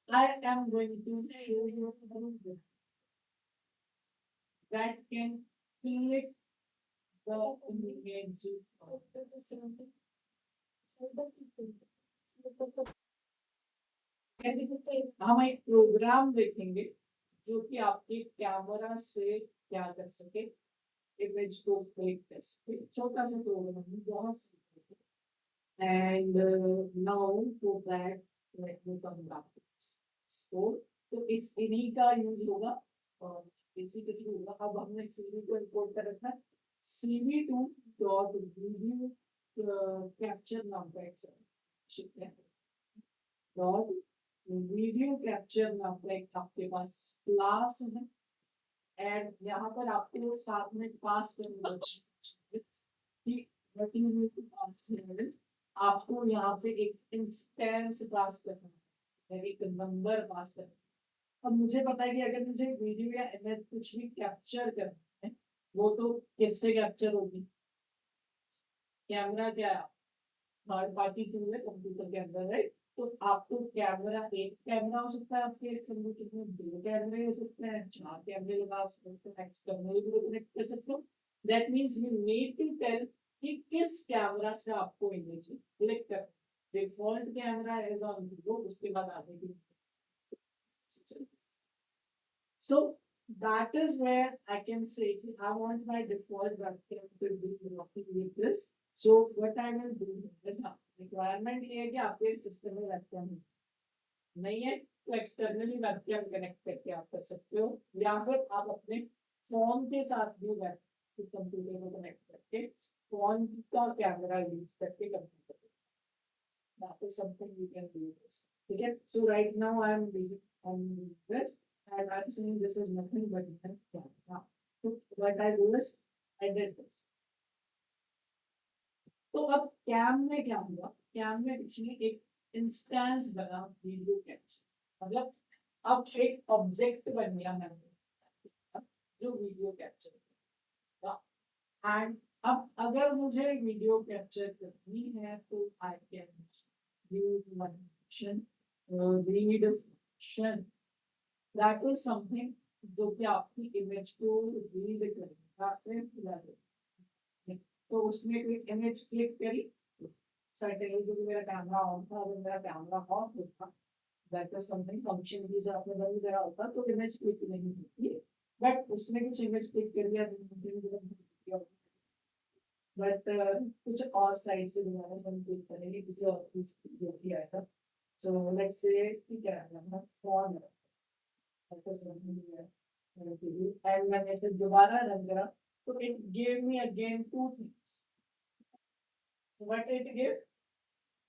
I am going to show you that can click the image of हम एक प्रोग्राम देखेंगे जो कि आपके कैमरा से क्या कर सके, इमेज को क्लिक कर सके, छोटा सा प्रोग्राम है, बहुत simple से। and now for that let me come back to this. So तो इस इन्हीं का यूज होगा और इसी के थ्रू होगा। अब हमने सीवी को इंपोर्ट कर रखा है, cv2 डॉट वीडियो कैप्चर नाम का एक है, डॉट वीडियो कैप्चर नाम का एक आपके पास क्लास है, एंड यहाँ पर आपको साथ में पास करना कि आपको यहाँ पे एक इंस्टेंस पास करना है, एक नंबर पास करना है। अब मुझे पता है कि अगर मुझे वीडियो या इमेज कुछ भी कैप्चर करना है, वो तो किससे कैप्चर होगी, कैमरा क्या है, थर्ड पार्टी टूल है कंप्यूटर के अंदर, है। तो आपको कैमरा, एक कैमरा हो सकता है आपके कंप्यूटर में, 2 कैमरे हो सकते हैं, 4 कैमरे लगा सकते हैं, एक्सटर्नली भी कनेक्ट कर सकते हो। That means you need to tell कि किस कैमरा से आपको इमेज क्लिक कर, default camera is on video, उसके बाद आगे की। So that is where I can say I want my default webcam to be working with this. So what I will do is requirement ये है कि आपके system में webcam नहीं है तो एक्सटर्नली webcam कनेक्ट करके आप कर सकते हो, या फिर आप अपने फोन के साथ भी कंप्यूटर को कनेक्ट करके फोन का कैमरा यूज करके computer, that is something you can do this. ठीक है, so right now I am on this and I'm saying this is nothing but camera. So what I do is I did this. तो अब cam में क्या हुआ, cam में कुछ नहीं, एक इंस्टेंस बना वीडियो कैप्चर, मतलब अब एक ऑब्जेक्ट बन गया है जो वीडियो कैप्चर करेगा। एंड अब अगर मुझे वीडियो कैप्चर करनी है तो I can use one function, read function, that is something जो कि आपकी इमेज को रीड करेगा। तो उसने कोई इमेज क्लिक करी, सर्टेनली क्योंकि मेरा कैमरा ऑन था, अगर मेरा कैमरा ऑफ होता, दैट इज समथिंग फंक्शन की आपने बंद करा होता तो इमेज क्लिक नहीं होती, बट उसने कुछ इमेज क्लिक कर लिया, बट कुछ और साइड से दोबारा हम क्लिक करेंगे किसी और चीज जो भी आएगा। सो लेट्स से ठीक है ना, फॉर्म एंड मैंने ऐसे दोबारा रन करा तो it gave me again 2 things. What it give,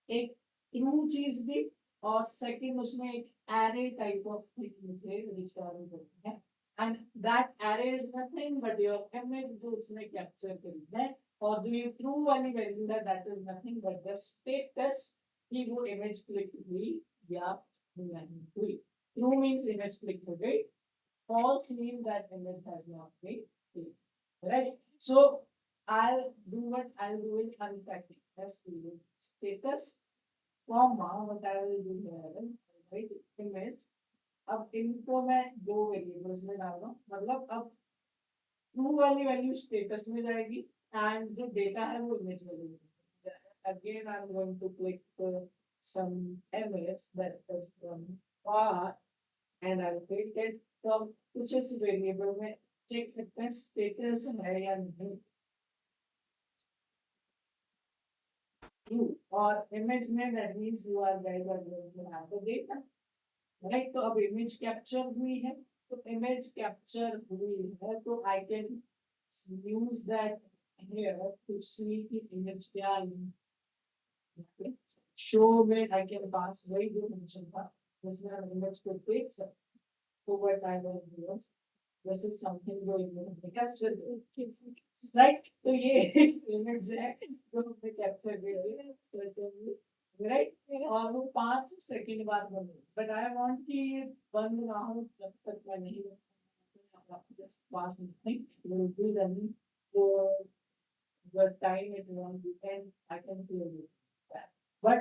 एक ट्रू चीज दी और सेकंड उसमें एक एरे टाइप ऑफ थिंग मुझे रिटर्न करनी है, and that array is nothing but your image जो उसने कैप्चर करी है, और जो ये ट्रू वाली वैल्यू है that is nothing but the status कि वो इमेज क्लिक हुई या नहीं हुई. True means image clicked to it. False means that image has not been clicked. Right? So I'll do what I'll do is unpack it. Let's do status, comma, what I will do here, right? Image. अब इनको मैं दो variables में डाल रहा हूँ, मतलब अब ट्रू वाली वैल्यू स्टेटस में जाएगी एंड जो डेटा है वो इमेज वैल्यू में जाएगा. Again I am going to click some image that is from far and I'll take it from कुछ इस वेरिएबल में चेक करते हैं स्टेटस है या नहीं. You और इमेज में that means you are guys are going to have the data, right? तो अब इमेज कैप्चर हुई है, तो इमेज कैप्चर हुई है तो I can use that here to see the image क्या है. शो में I can pass वही जो फंक्शन था जिसमें हम इमेज को देख सकते. तो what I will do is this is something जो इन्होंने कैप्चर किया, राइट? तो ये इमेज है जो हमने कैप्चर किया, राइट? और वो 5 सेकंड बाद बंद हो. बट आई वांट कि ये बंद ना हो जब तक मैं नहीं जस्ट पास नहीं will be running for the time it want to and I can close it. But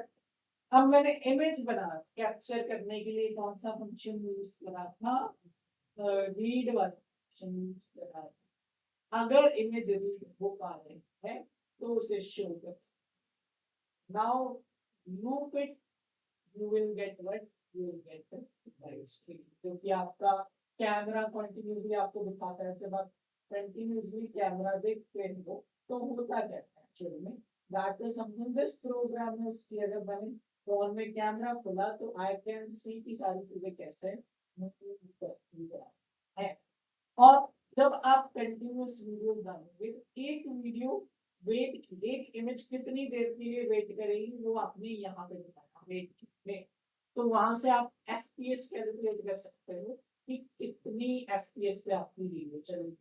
अब मैंने इमेज बना कैप्चर करने के लिए कौन सा फंक्शन यूज करा था, रीड वाला फंक्शन यूज करा था. अगर इमेज रीड हो पा रहे हैं तो उसे शो कर. Now loop it, you will get what you will get the right screen. जो कि आपका कैमरा कंटिन्यूसली आपको दिखाता है. जब आप कंटिन्यूसली कैमरा देखते हो तो होता क्या है एक्चुअली में, that is something this program is कि अगर मैंने फोन में कैमरा खोला तो आई कैन सी की सारी चीजें कैसे है. और जब आप कंटिन्यूस वीडियो डालोगे एक वीडियो वेट एक इमेज कितनी देर के लिए वेट करेगी वो आपने यहाँ पे बताया वेट में. तो वहां से आप एफपीएस कैलकुलेट कर सकते हो कि कितनी एफपीएस पे आपकी वीडियो चलेगी,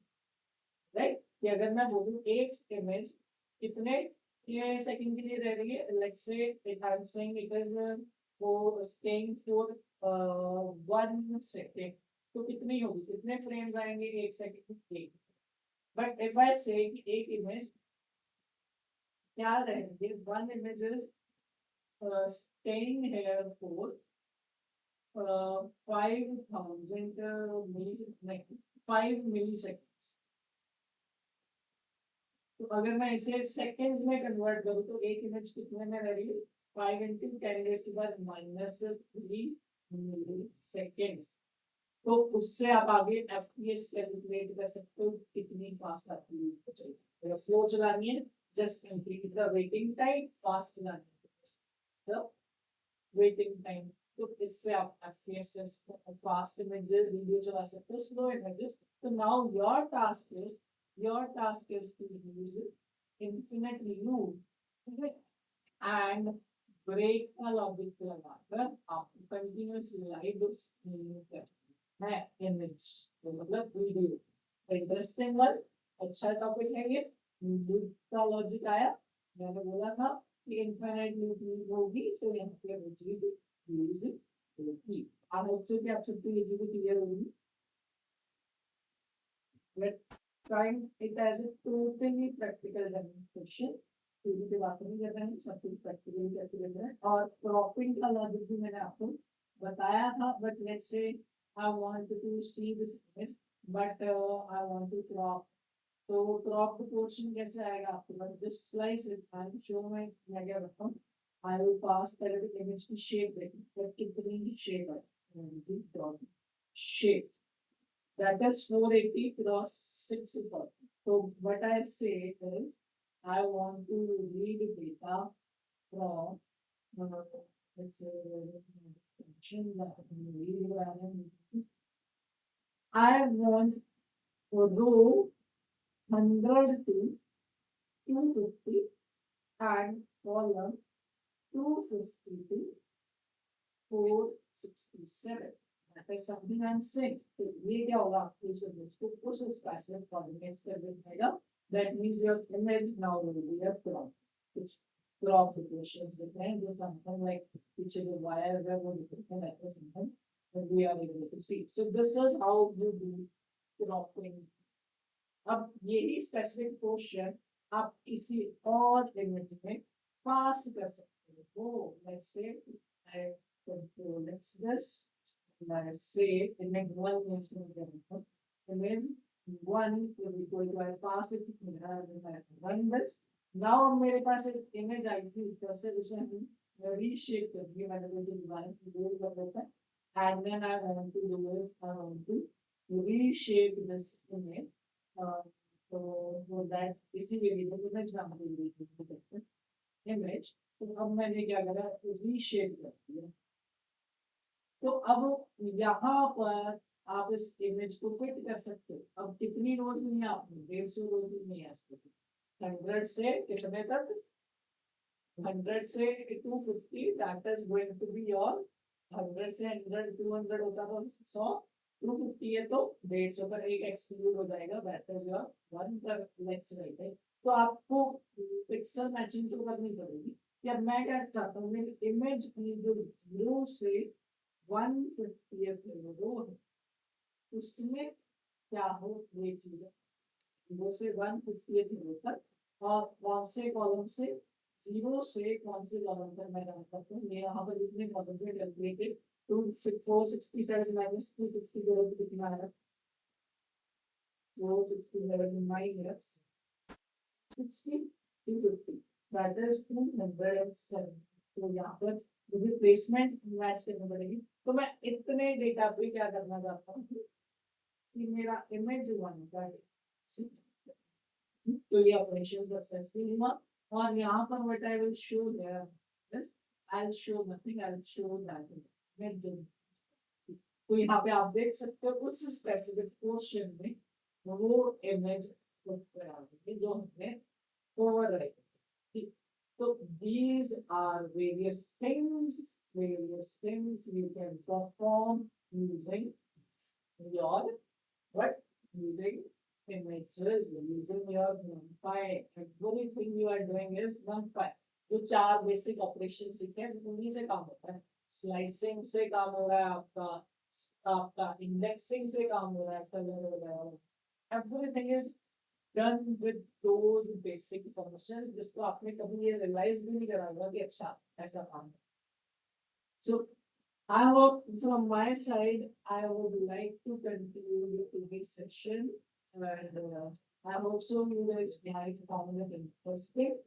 राइट? कि अगर मैं बोलूँ एक इमेज कितने सेकंड के लिए रह रही है, let's say if I am saying it is for staying for 1 second, तो कितनी होगी, कितने फ्रेम्स आएंगे एक सेकंड में. बट इफ आई से कि एक इमेज क्या रहेंगे, one image is staying here for 5,000 milliseconds, 5 milliseconds. तो अगर मैं इसे सेकंड्स में कन्वर्ट करूँ तो एक इमेज कितने में रह रही है, 5 into 10 raised to the minus 3 milliseconds. तो उससे आप आगे एफपीएस कैलकुलेट कर सकते हो कितनी फास्ट आपकी वीडियो चलेगी. अगर स्लो चलानी है just increase the waiting time, fast चलानी है द वेटिंग टाइम. तो इससे आप एफपीएस फास्ट इमेजेस वीडियो चला सकते हो, स्लो इमेजेस. तो now your task is to use infinite loop and break the logic लगाकर आप continuous लाइव है इमेज, तो मतलब वीडियो इंटरेस्टिंग वन, अच्छा टॉपिक है ये. लूप का लॉजिक आया, मैंने बोला था कि इनफाइनाइट लूप होगी तो यहाँ पे वो चीज यूज होगी. आप होप कि आप सबको ये चीजें क्लियर होगी. Let's try it as a totally practical demonstration. Theory पे बात नहीं कर रहे हैं, सब कुछ प्रैक्टिकली करके कर रहे हैं. और क्रॉपिंग का लॉजिक भी मैंने आपको बताया था. But let's say I want to see this image but I want to crop. तो क्रॉप पोर्शन कैसे आएगा आपके पास, this slice I am show में मैं क्या करता हूँ, आई विल पास पहले तो इमेज की शेप देखिए कितनी शेप है, crop shape that is 480 cross 640. So what I say is I want to read data from let's say extension I want row 100 to 250 and column 250 to 467. That is something I'm saying. तो ये क्या होगा आपके उस image को उस specific coordinates से मिलेगा. That means your image now will be a crop. crop equations different, do something like which is wire where वो different like something that we are able to see. So this is how you do cropping. अब यही specific portion आप किसी और image में pass कर सकते हो. Oh, let's say I control this. Let's say image one image one is equal to I pass it to run this. Now मेरे पास एक image आई थी ऊपर से उसे हम reshape कर दिए मैंने मुझे डिवाइस गोल कर देता है and then I want to do is I want to reshape this image so for that इसी वेरिएबल को मैं नाम दे देती हूँ image तो अब मैंने क्या करा reshape कर दिया तो अब यहाँ पर आप इस इमेज को फिट कर सकते हो अब कितनी रोज नहीं आपने 150 रोज नहीं है इसको 100 से कितने तक 100 से 250 that is going to be your 100 से 100 200 होता तो 100 250 है तो 150 पर एक एक्सक्लूड हो जाएगा that is your 1 पर लेट्स राइट है तो आपको पिक्सल मैचिंग तो करनी पड़ेगी या मैं क्या चाहता हूँ मेरी इमेज की जो 0 से 150th रो है उसमें क्या हो ये चीज वो से 150th रो तक और कौन से कॉलम से 0 से कौन से कॉलम तक मैं जान सकता हूँ ये यहाँ पर जितने कॉलम से कैलकुलेटेड 467 माइनस 250 करो तो कितना आएगा 467 माइनस 60 250 that is 207 तो यहाँ पर मुझे प्लेसमेंट मैच करनी पड़ेगी तो मैं इतने डेटा पे क्या करना चाहता हूँ कि मेरा इमेज वन का तो ये ऑपरेशन सक्सेसफुल हुआ और यहाँ पर what I will show their this I will show nothing I will show that image तो यहाँ पे आप देख सकते हो उस स्पेसिफिक पोर्शन में वो इमेज जो हमने overwrite so these are various things you can perform using your what using images using your NumPy everything you are doing is NumPy जो चार बेसिक ऑपरेशन सीखे हैं उन्हीं से काम होता है स्लाइसिंग से काम हो रहा है आपका इंडेक्सिंग से काम हो रहा है आपका everything is done with those basic functions जिसको आपने कभी ये realize भी नहीं करा होगा कि अच्छा ऐसा काम है. So I hope from my side I would like to continue today's session and I hope so you guys might found it interesting.